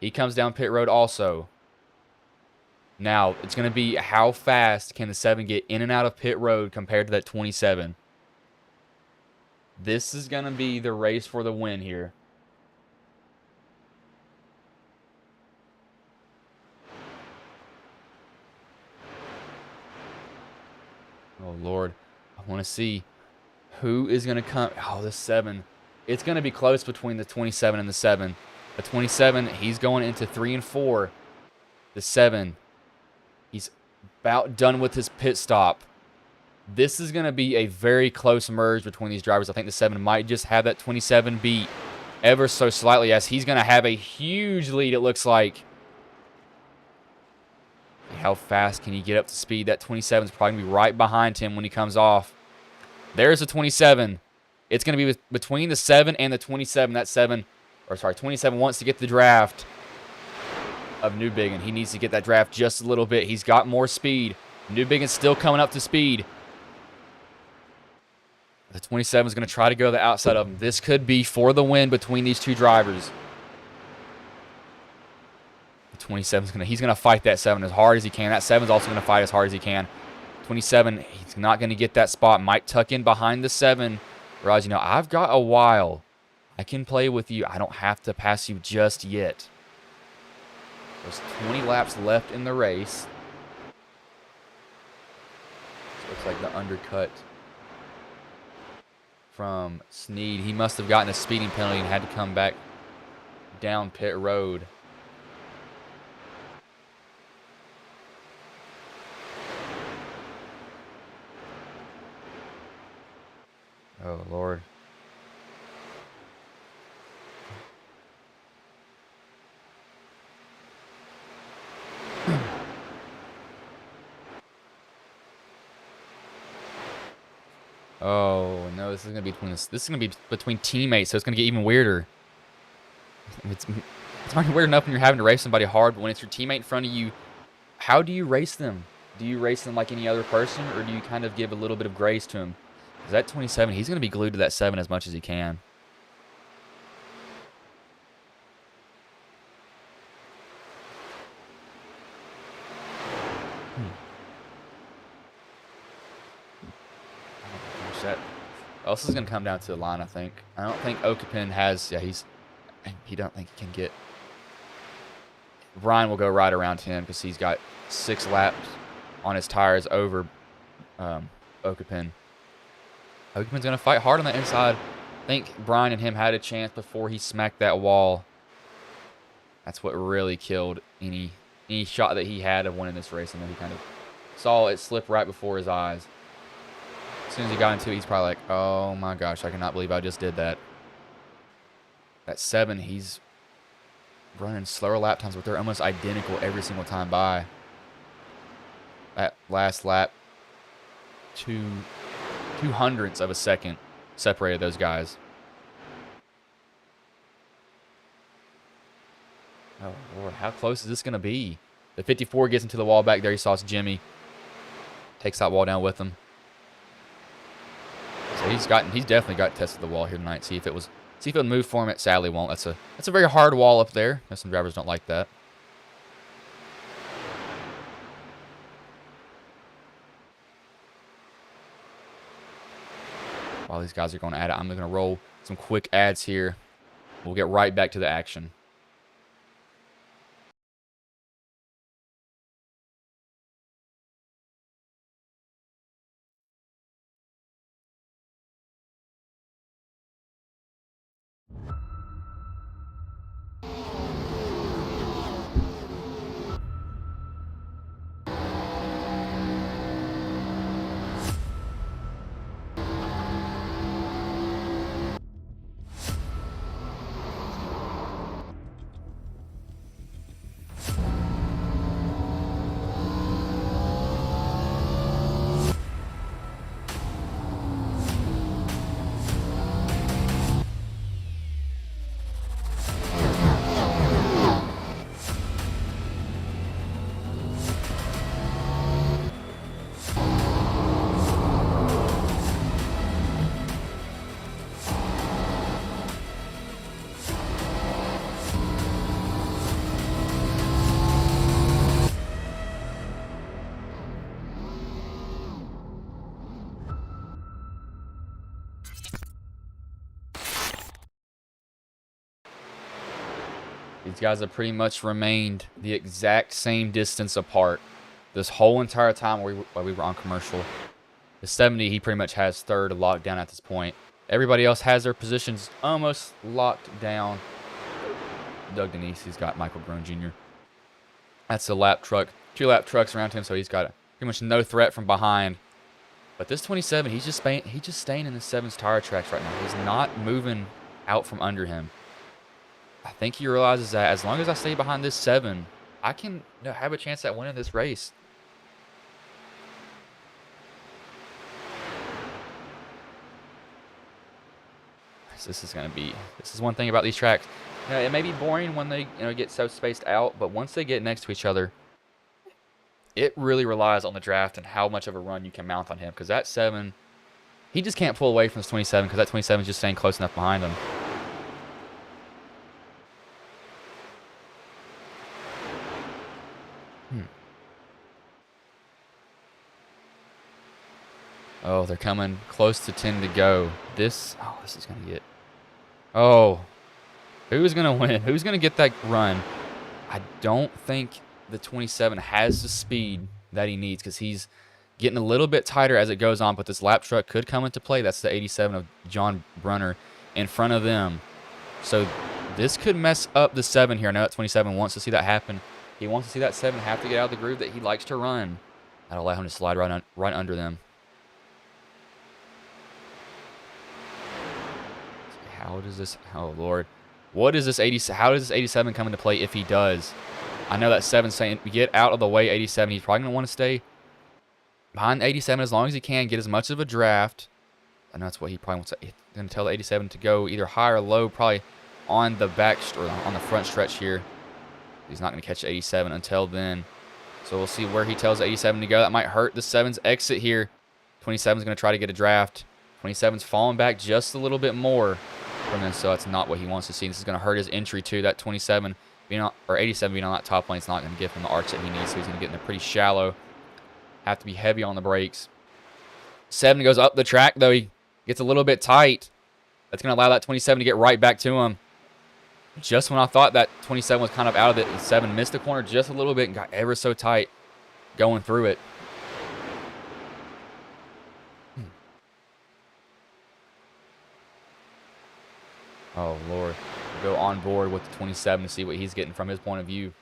he comes down pit road also. Now, it's going to be how fast can the 7 get in and out of pit road compared to that 27. This is going to be the race for the win here. Oh, Lord. I want to see who is going to come. Oh, the 7. It's going to be close between the 27 and the 7. The 27, he's going into 3 and 4. The 7, he's about done with his pit stop. This is going to be a very close merge between these drivers. I think the 7 might just have that 27 beat ever so slightly, as he's going to have a huge lead, it looks like. How fast can he get up to speed? That 27 is probably going to be right behind him when he comes off. There's the 27. It's going to be between the 7 and the 27. That 27 wants to get the draft of Newbiggin. He needs to get that draft just a little bit. He's got more speed. Newbiggin's still coming up to speed. The 27 is going to try to go the outside of him. This could be for the win between these two drivers. The 27 is he's going to fight that 7 as hard as he can. That 7 is also going to fight as hard as he can. 27, he's not going to get that spot. Might tuck in behind the 7. Realize, you know, I've got a while. I can play with you. I don't have to pass you just yet. There's 20 laps left in the race. This looks like the undercut from Snead. He must have gotten a speeding penalty and had to come back down pit road. Oh, Lord. Oh, no, this is going to be between teammates, so it's going to get even weirder. It's already weird enough when you're having to race somebody hard, but when it's your teammate in front of you, how do you race them? Do you race them like any other person, or do you kind of give a little bit of grace to him? Because that 27, he's going to be glued to that 7 as much as he can. This is going to come down to the line, I think. I don't think Okapin has... Yeah, he don't think he can get... Ryan will go right around him because he's got 6 laps on his tires over Okapin. Okapin's going to fight hard on the inside. I think Brian and him had a chance before he smacked that wall. That's what really killed any shot that he had of winning this race. And then he kind of saw it slip right before his eyes. As soon as he got into it, he's probably like, oh my gosh, I cannot believe I just did that. That 7, he's running slower lap times, but they're almost identical every single time by. That last lap, 2/200ths of a second separated those guys. Oh, Lord, how close is this going to be? The 54 gets into the wall back there. He saw it's Jimmy. Takes that wall down with him. So he's definitely got tested the wall here tonight. See if it would move for him. It sadly won't. That's a very hard wall up there. Some drivers don't like that. While these guys are going at it, I'm going to roll some quick ads here. We'll get right back to the action. These guys have pretty much remained the exact same distance apart this whole entire time while we were on commercial. The 70, he pretty much has third locked down at this point. Everybody else has their positions almost locked down. Doug Denise, he's got Michael Groen Jr. That's the lap truck. 2 lap trucks around him, so he's got pretty much no threat from behind. But this 27, he's just staying in the 7's tire tracks right now. He's not moving out from under him. I think he realizes that as long as I stay behind this 7, I can have a chance at winning this race. This is one thing about these tracks. It may be boring when they get so spaced out, but once they get next to each other, it really relies on the draft and how much of a run you can mount on him. Because that 7, he just can't pull away from this 27 because that 27 is just staying close enough behind him. Oh, they're coming close to 10 to go. This is going to get... Oh, who's going to win? Who's going to get that run? I don't think the 27 has the speed that he needs because he's getting a little bit tighter as it goes on, but this lap truck could come into play. That's the 87 of John Brunner in front of them. So this could mess up the 7 here. I know that 27 wants to see that happen. He wants to see that 7 have to get out of the groove that he likes to run. That'll allow him to slide right under them. How does this... Oh, Lord. What is this 80? How does this 87 come into play if he does? I know that 7's saying, get out of the way, 87. He's probably going to want to stay behind 87 as long as he can, get as much of a draft. And that's what he probably wants to... He's going to tell the 87 to go either high or low, probably on the back or on the front stretch here. He's not going to catch 87 until then. So we'll see where he tells 87 to go. That might hurt the 7's exit here. 27's going to try to get a draft. 27's falling back just a little bit more from him, so that's not what he wants to see. This is going to hurt his entry too. That 27 being on, or 87 being on that top lane is not going to give him the arch that he needs, so he's going to get in there pretty shallow. Have to be heavy on the brakes. 7 goes up the track, though. He gets a little bit tight. That's going to allow that 27 to get right back to him. Just when I thought that 27 was kind of out of it, 7 missed the corner just a little bit and got ever so tight going through it. Oh, Lord. We'll go on board with the 27 to see what he's getting from his point of view.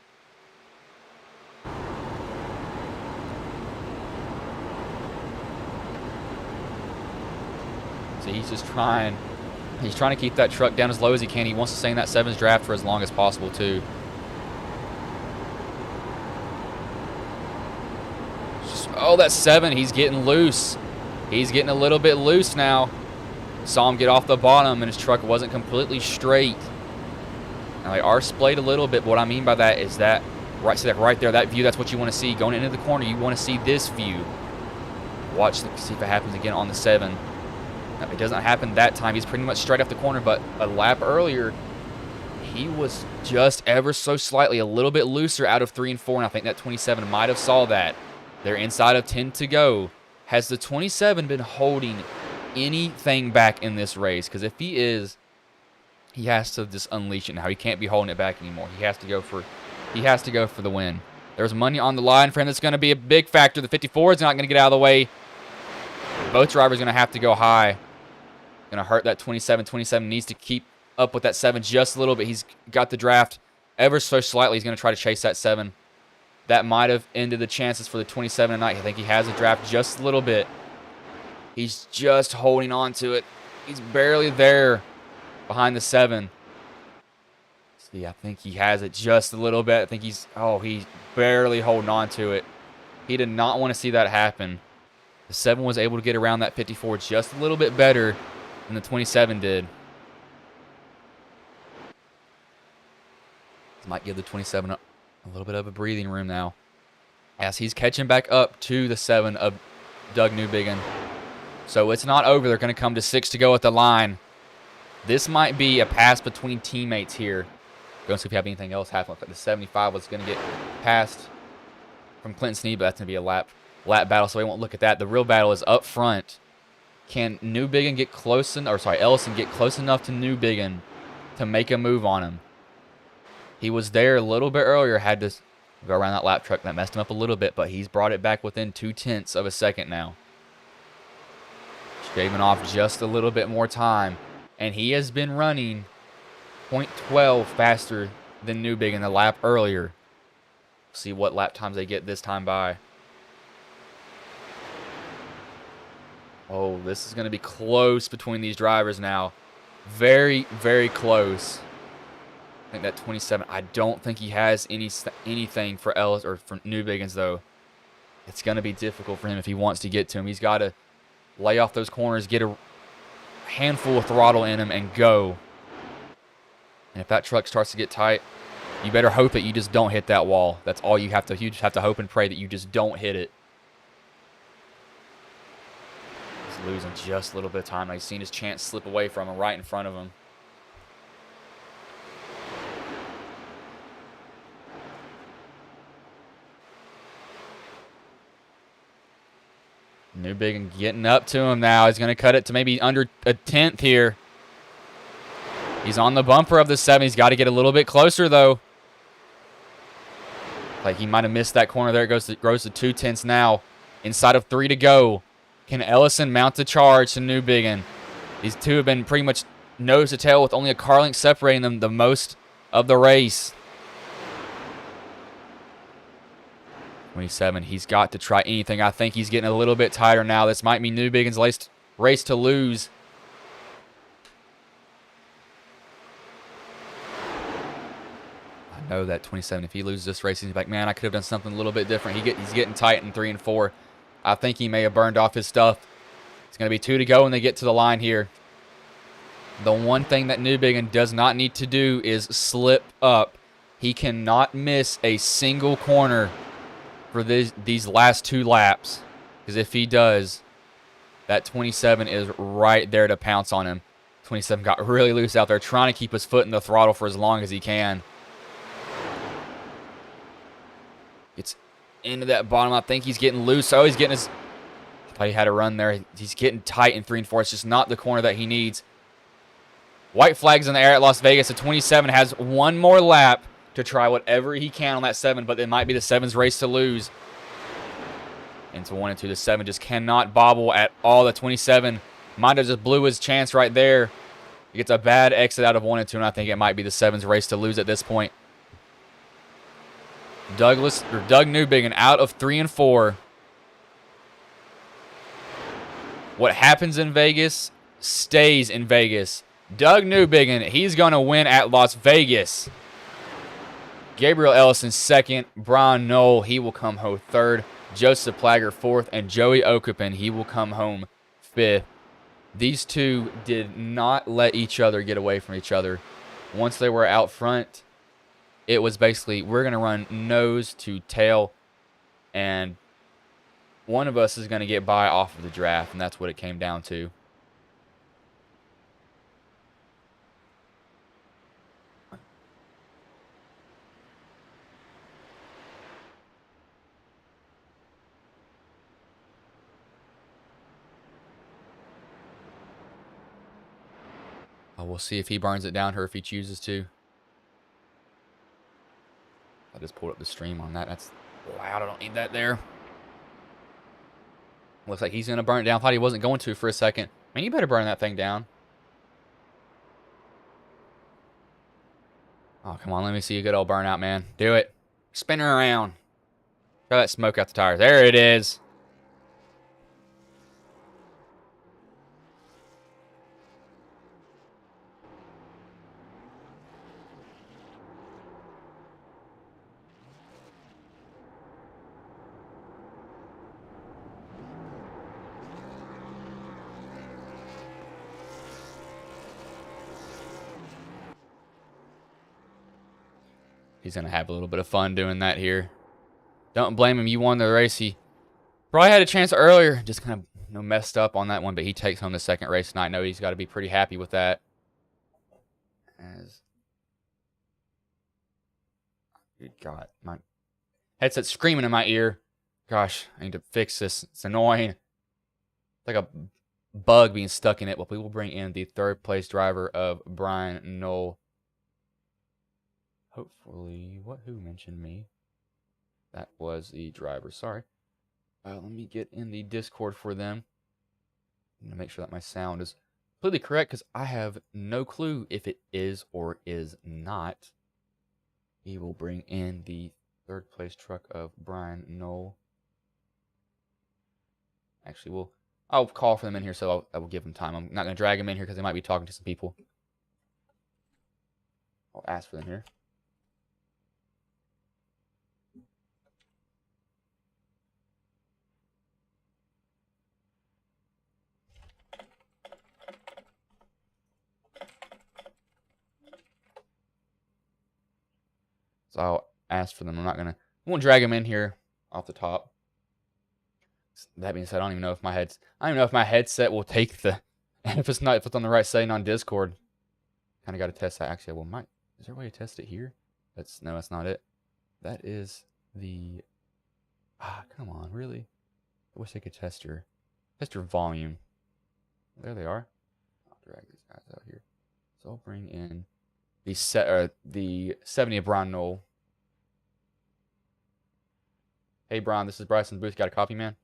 So he's just trying. He's trying to keep that truck down as low as he can. He wants to stay in that 7's draft for as long as possible, too. Oh, that 7. He's getting loose. He's getting a little bit loose now. Saw him get off the bottom, and his truck wasn't completely straight. Now, they are splayed a little bit, but what I mean by that is that right there, that view, that's what you want to see. Going into the corner, you want to see this view. Watch, see if it happens again on the 7. Now, it doesn't happen that time. He's pretty much straight off the corner, but a lap earlier, he was just ever so slightly a little bit looser out of 3 and 4, and I think that 27 might have saw that. They're inside of 10 to go. Has the 27 been holding anything back in this race? Because if he is, he has to just unleash it now. He can't be holding it back anymore. He has to go for the win. There's money on the line for him. That's going to be a big factor. The 54 is not going to get out of the way. Both drivers are going to have to go high. Going to hurt that 27. 27 needs to keep up with that 7 just a little bit. He's got the draft ever so slightly. He's going to try to chase that 7. That might have ended the chances for the 27 tonight. I think he has a draft just a little bit. He's just holding on to it. He's barely there behind the 7. See, I think he has it just a little bit. I think he's barely holding on to it. He did not want to see that happen. The 7 was able to get around that 54 just a little bit better than the 27 did. This might give the 27 a little bit of a breathing room now, as he's catching back up to the 7 of Doug Newbigin. So it's not over. They're going to come to 6 to go at the line. This might be a pass between teammates here. Going to see if we have anything else happen. The 75 was going to get passed from Clinton Sneed, but that's going to be a lap battle, so we won't look at that. The real battle is up front. Can Newbigin get close Ellison get close enough to Newbigin to make a move on him? He was there a little bit earlier, had to go around that lap truck. That messed him up a little bit, but he's brought it back within 0.2 of a second now. Shaving off just a little bit more time. And he has been running 0.12 faster than Newbig in the lap earlier. See what lap times they get this time by. Oh, this is going to be close between these drivers now. Very, very close. I think that 27. I don't think he has anything for Ellis or for Newbiggins, though. It's going to be difficult for him if he wants to get to him. He's got to lay off those corners, get a handful of throttle in him, and go. And if that truck starts to get tight, you better hope that you just don't hit that wall. That's all you have to. You just have to hope and pray that you just don't hit it. He's losing just a little bit of time. I've seen his chance slip away from him, right in front of him. Newbig getting up to him now. He's going to cut it to maybe under a tenth here. He's on the bumper of the 7. He's got to get a little bit closer, though. Like he might have missed that corner there. It goes to 2/10 now. Inside of 3 to go. Can Ellison mount the charge to Newbigin? These two have been pretty much nose to tail with only a car length separating them the most of the race. 27, he's got to try anything. I think he's getting a little bit tighter now. This might be Newbigin's race to lose. I know that 27, if he loses this race, he's like, man, I could have done something a little bit different. He's getting tight in 3 and 4. I think he may have burned off his stuff. It's going to be 2 to go when they get to the line here. The one thing that Newbigin does not need to do is slip up. He cannot miss a single corner for these last 2 laps. Because if he does, that 27 is right there to pounce on him. 27 got really loose out there, trying to keep his foot in the throttle for as long as he can. Gets into that bottom. I think he's getting loose. Oh, he's getting his... I thought he had a run there. He's getting tight in 3 and 4. It's just not the corner that he needs. White flags in the air at Las Vegas. The 27 has one more lap to try whatever he can on that 7, but it might be the 7's race to lose. Into 1 and 2. The 7 just cannot bobble at all. The 27 might have just blew his chance right there. He gets a bad exit out of 1 and 2, and I think it might be the 7's race to lose at this point. Doug Newbigin out of 3 and 4. What happens in Vegas stays in Vegas. Doug Newbigin, he's going to win at Las Vegas. Gabriel Ellison 2nd. Brian Knoll, he will come home 3rd. Joseph Plager 4th. And Joey Okupin, he will come home 5th. These two did not let each other get away from each other. Once they were out front, it was basically, we're going to run nose to tail, and one of us is going to get by off of the draft, and that's what it came down to. We'll see if he burns it down or if he chooses to. I just pulled up the stream on that. That's loud. I don't need that there. Looks like he's going to burn it down. Thought he wasn't going to for a second. Man, you better burn that thing down. Oh, come on. Let me see a good old burnout, man. Do it. Spin her around. Throw that smoke out the tires. There it is. He's going to have a little bit of fun doing that here. Don't blame him. You won the race. He probably had a chance earlier. Just kind of messed up on that one, but he takes home the 2nd race tonight. I know he's got to be pretty happy with that. Good God. My headset's screaming in my ear. Gosh, I need to fix this. It's annoying. It's like a bug being stuck in it. But we will bring in the 3rd place driver of Brian Knoll. Hopefully, who mentioned me? That was the driver. Sorry. Let me get in the Discord for them. I'm gonna make sure that my sound is completely correct because I have no clue if it is or is not. He will bring in the third place truck of Brian Knoll. Actually, I'll call for them in here, so I will give them time. I'm not going to drag them in here because they might be talking to some people. I'll ask for them here. So I'll ask for them. I won't drag them in here off the top. That being said, I don't even know if my headset will take the, and if it's on the right setting on Discord. Kind of got to test that. Actually, is there a way to test it here? No, that's not it. That is the, come on, really? I wish I could test your volume. There they are. I'll drag these guys out here. So I'll bring in the 70 of Brian Knoll. Hey, Brian, this is Bryson Booth. Got a copy, man?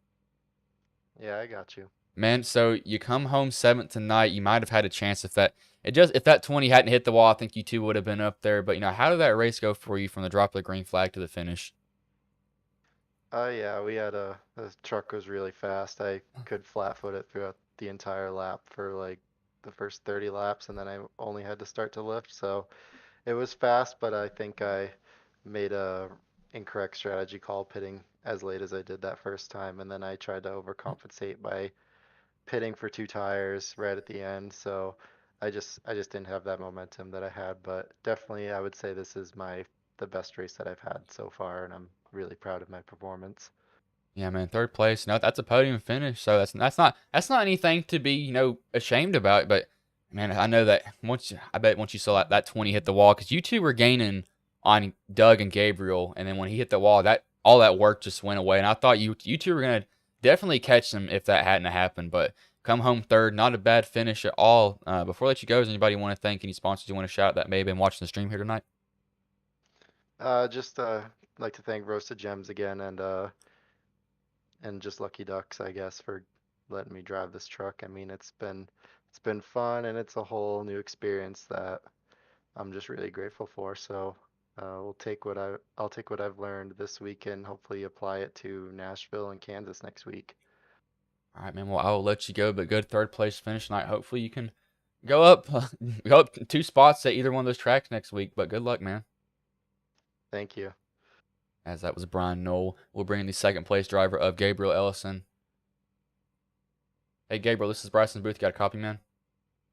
Yeah, I got you. Man, so you come home 7th tonight. You might have had a chance if that 20 hadn't hit the wall. I think you two would have been up there. But how did that race go for you from the drop of the green flag to the finish? Yeah, the truck was really fast. I could flat foot it throughout the entire lap for like the first 30 laps, and then I only had to start to lift. So it was fast, but I think I made a incorrect strategy call pitting as late as I did that first time, and then I tried to overcompensate by pitting for two tires right at the end. So I just didn't have that momentum that I had, but definitely I would say this is the best race that I've had so far, and I'm really proud of my performance. Yeah, man, third place. No, that's a podium finish. So that's not anything to be ashamed about. But man, I know that I bet once you saw that 20 hit the wall, because you two were gaining on Doug and Gabriel, and then when he hit the wall, that all that work just went away. And I thought you two were gonna definitely catch him if that hadn't happened. But come home third, not a bad finish at all. Before I let you go, does anybody want to thank any sponsors you want to shout out that may have been watching the stream here tonight? Just like to thank Roasted Gems again, and just Lucky Ducks, I guess, for letting me drive this truck. I mean, it's been fun, and it's a whole new experience that I'm just really grateful for. So I'll take what I've learned this week and hopefully apply it to Nashville and Kansas next week. All right, man. Well, I will let you go, but good third place finish tonight. Hopefully, you can go up, go up 2 spots at either one of those tracks next week. But good luck, man. Thank you. As that was Brian Knoll. We'll bring in the second place driver of Gabriel Ellison. Hey, Gabriel, this is Bryson Booth. Got a copy, man?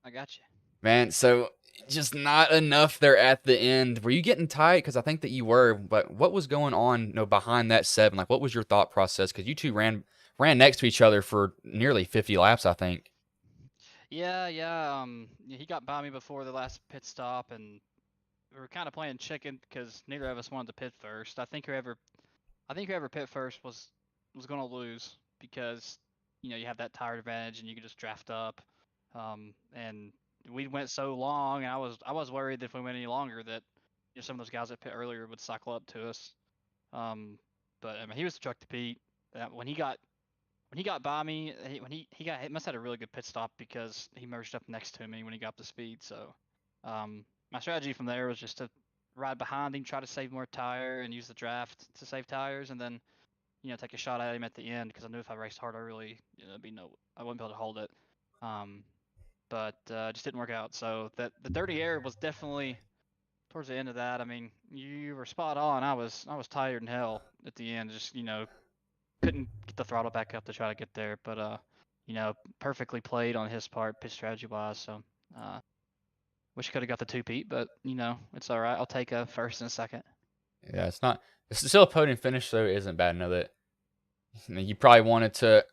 I got you. Man, so just not enough there at the end. Were you getting tight? Because I think that you were. But what was going on, behind that 7? Like, what was your thought process? Because you two ran next to each other for nearly 50 laps, I think. Yeah. He got by me before the last pit stop, and we were kind of playing chicken because neither of us wanted to pit first. I think whoever pit first was going to lose because you have that tire advantage and you could just draft up. And we went so long, and I was worried that if we went any longer that some of those guys that pit earlier would cycle up to us. But I mean, he was the truck to beat. When he got by me, he must have had a really good pit stop because he merged up next to me when he got up to speed. So, my strategy from there was just to ride behind him, try to save more tire, and use the draft to save tires, and then take a shot at him at the end because I knew if I raced hard, I wouldn't be able to hold it. But just didn't work out. So the dirty air was definitely towards the end of that. I mean, you were spot on. I was tired in hell at the end. Just couldn't get the throttle back up to try to get there. But perfectly played on his part, pitch strategy wise. So wish I could have got the 2-peat, but it's all right. I'll take a first and a second. Yeah, it's still a podium finish, so it isn't bad. I know that you probably wanted to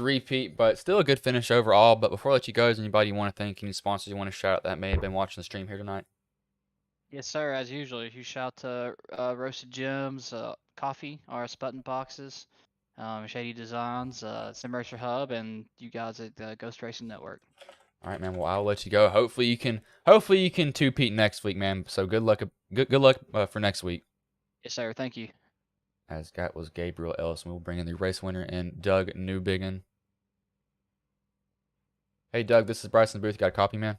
repeat, but still a good finish overall. But before I let you go, is anybody you want to thank, any sponsors you want to shout out that may have been watching the stream here tonight? Yes, sir. As usual, you shout to Roasted Gems, Coffee, RS Button Boxes, Shady Designs, SimRacer Hub, and you guys at the Ghost Racing Network. All right, man. Well, I'll let you go. Hopefully you can 2-peat next week, man. So good luck for next week. Yes, sir. Thank you. As that was Gabriel Ellison. We'll bring in the race winner and Doug Newbiggin. Hey, Doug, this is Bryson Booth. Got a copy, man?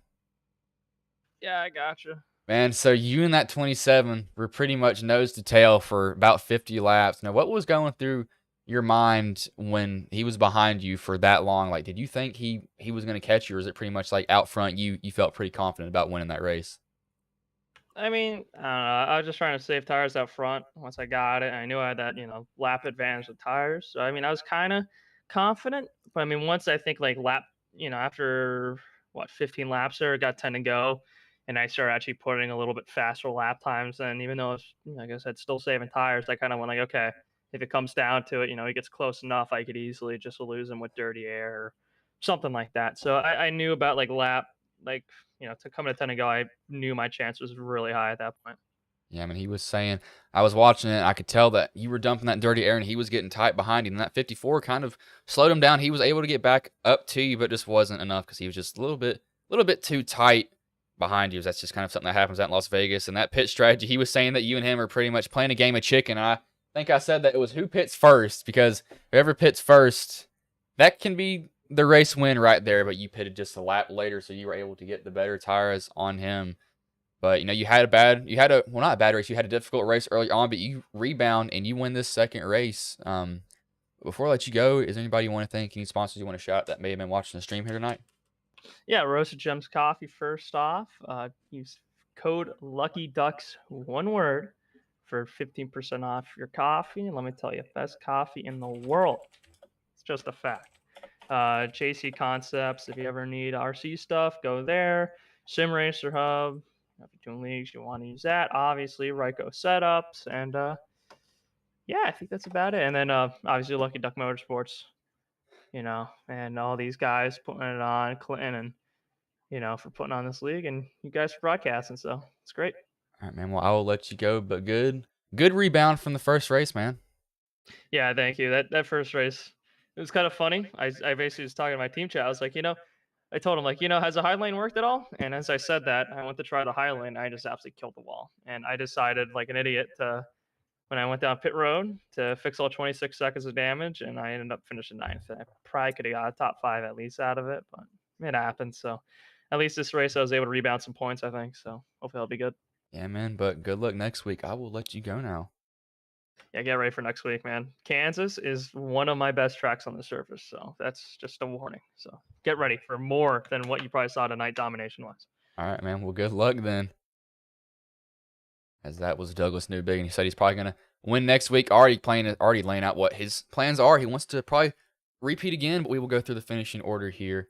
Yeah, I gotcha. Man, so you and that 27 were pretty much nose to tail for about 50 laps. Now, what was going through your mind when he was behind you for that long? Like, did you think he was going to catch you, or is it pretty much like out front you felt pretty confident about winning that race? I mean, I don't know. I was just trying to save tires out front once I got it. And I knew I had that, lap advantage with tires. So I mean, I was kind of confident. But I mean, once I think like after what 15 laps there, it got 10 to go, and I started actually putting a little bit faster lap times. And even though it's, like I said, still saving tires, I kind of went like, okay, if it comes down to it, he gets close enough, I could easily just lose him with dirty air or something like that. So I knew about like lap like to come to 10 and go, I knew my chance was really high at that point. Yeah, I mean, he was saying, I was watching it, I could tell that you were dumping that dirty air and he was getting tight behind you. And that 54 kind of slowed him down. He was able to get back up to you, but just wasn't enough because he was just a little bit too tight behind you. That's just kind of something that happens out in Las Vegas. And that pit strategy, he was saying that you and him are pretty much playing a game of chicken. I think I said that it was who pits first, because whoever pits first, that can be the race win right there. But you pitted just a lap later, so you were able to get the better tires on him. But you had not a bad race. You had a difficult race early on, but you rebound and you win this second race. Before I let you go, is there anybody you want to thank? Any sponsors you want to shout out that may have been watching the stream here tonight? Yeah, Roasted Gems Coffee first off. Use code Lucky Ducks, one word, for 15% off your coffee. And let me tell you, best coffee in the world. It's just a fact. JC Concepts, if you ever need RC stuff, go there. Sim Racer Hub, if you're doing leagues, you want to use that. Obviously, Ryko setups, and yeah, I think that's about it. And then obviously Lucky Duck Motorsports, and all these guys putting it on, Clinton, and for putting on this league, and you guys for broadcasting. So it's great. All right, man. Well, I will let you go, but good rebound from the first race, man. Yeah, thank you. That first race, it was kind of funny. I basically was talking to my team chat. I was like, I told him like, has the high lane worked at all? And as I said that, I went to try the high lane. I just absolutely killed the wall, and I decided like an idiot to when I went down pit road to fix all 26 seconds of damage, and I ended up finishing ninth. I probably could have got a top 5 at least out of it, but it happened. So at least this race, I was able to rebound some points, I think. So hopefully I'll be good. Yeah, man. But good luck next week. I will let you go now. Yeah, get ready for next week, man. Kansas is one of my best tracks on the surface, so that's just a warning. So get ready for more than what you probably saw tonight, domination-wise. All right, man. Well, good luck then. As that was Douglas Newbig, and he said he's probably gonna win next week. Already laying out what his plans are. He wants to probably repeat again, but we will go through the finishing order here.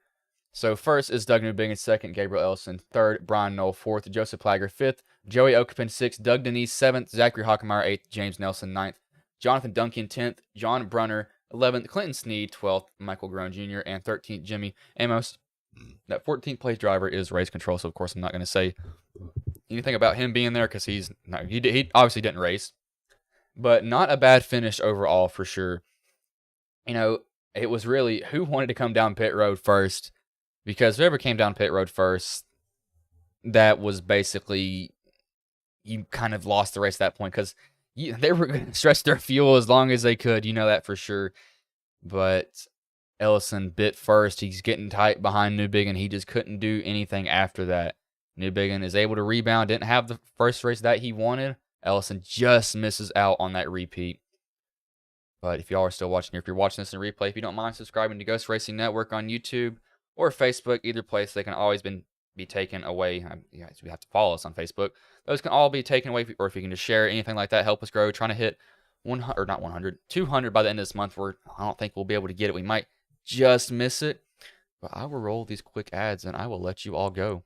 So first is Doug Newbig in second, Gabriel Ellison third, Brian Knoll fourth, Joseph Plager fifth, Joey Okapin sixth, Doug Denise seventh, Zachary Hockemeyer eighth, James Nelson ninth, Jonathan Duncan 10th, John Brunner 11th, Clinton Sneed 12th, Michael Groen Jr., and 13th, Jimmy Amos. That 14th place driver is race control, so of course I'm not going to say anything about him being there because he obviously didn't race. But not a bad finish overall for sure. It was really who wanted to come down pit road first, because whoever came down pit road first, that was basically, you kind of lost the race at that point because they were going to stretch their fuel as long as they could. You know that for sure. But Ellison bit first. He's getting tight behind Newbigin. He just couldn't do anything after that. Newbigin is able to rebound. Didn't have the first race that he wanted. Ellison just misses out on that repeat. But if y'all are still watching, if you're watching this in replay, if you don't mind subscribing to Ghost Racing Network on YouTube or Facebook, either place, they can always be taken away. You have to follow us on Facebook. Those can all be taken away, or if you can just share anything like that, help us grow. Trying to hit 100, or not 100, 200 by the end of this month. I don't think we'll be able to get it. We might just miss it. But I will roll these quick ads and I will let you all go.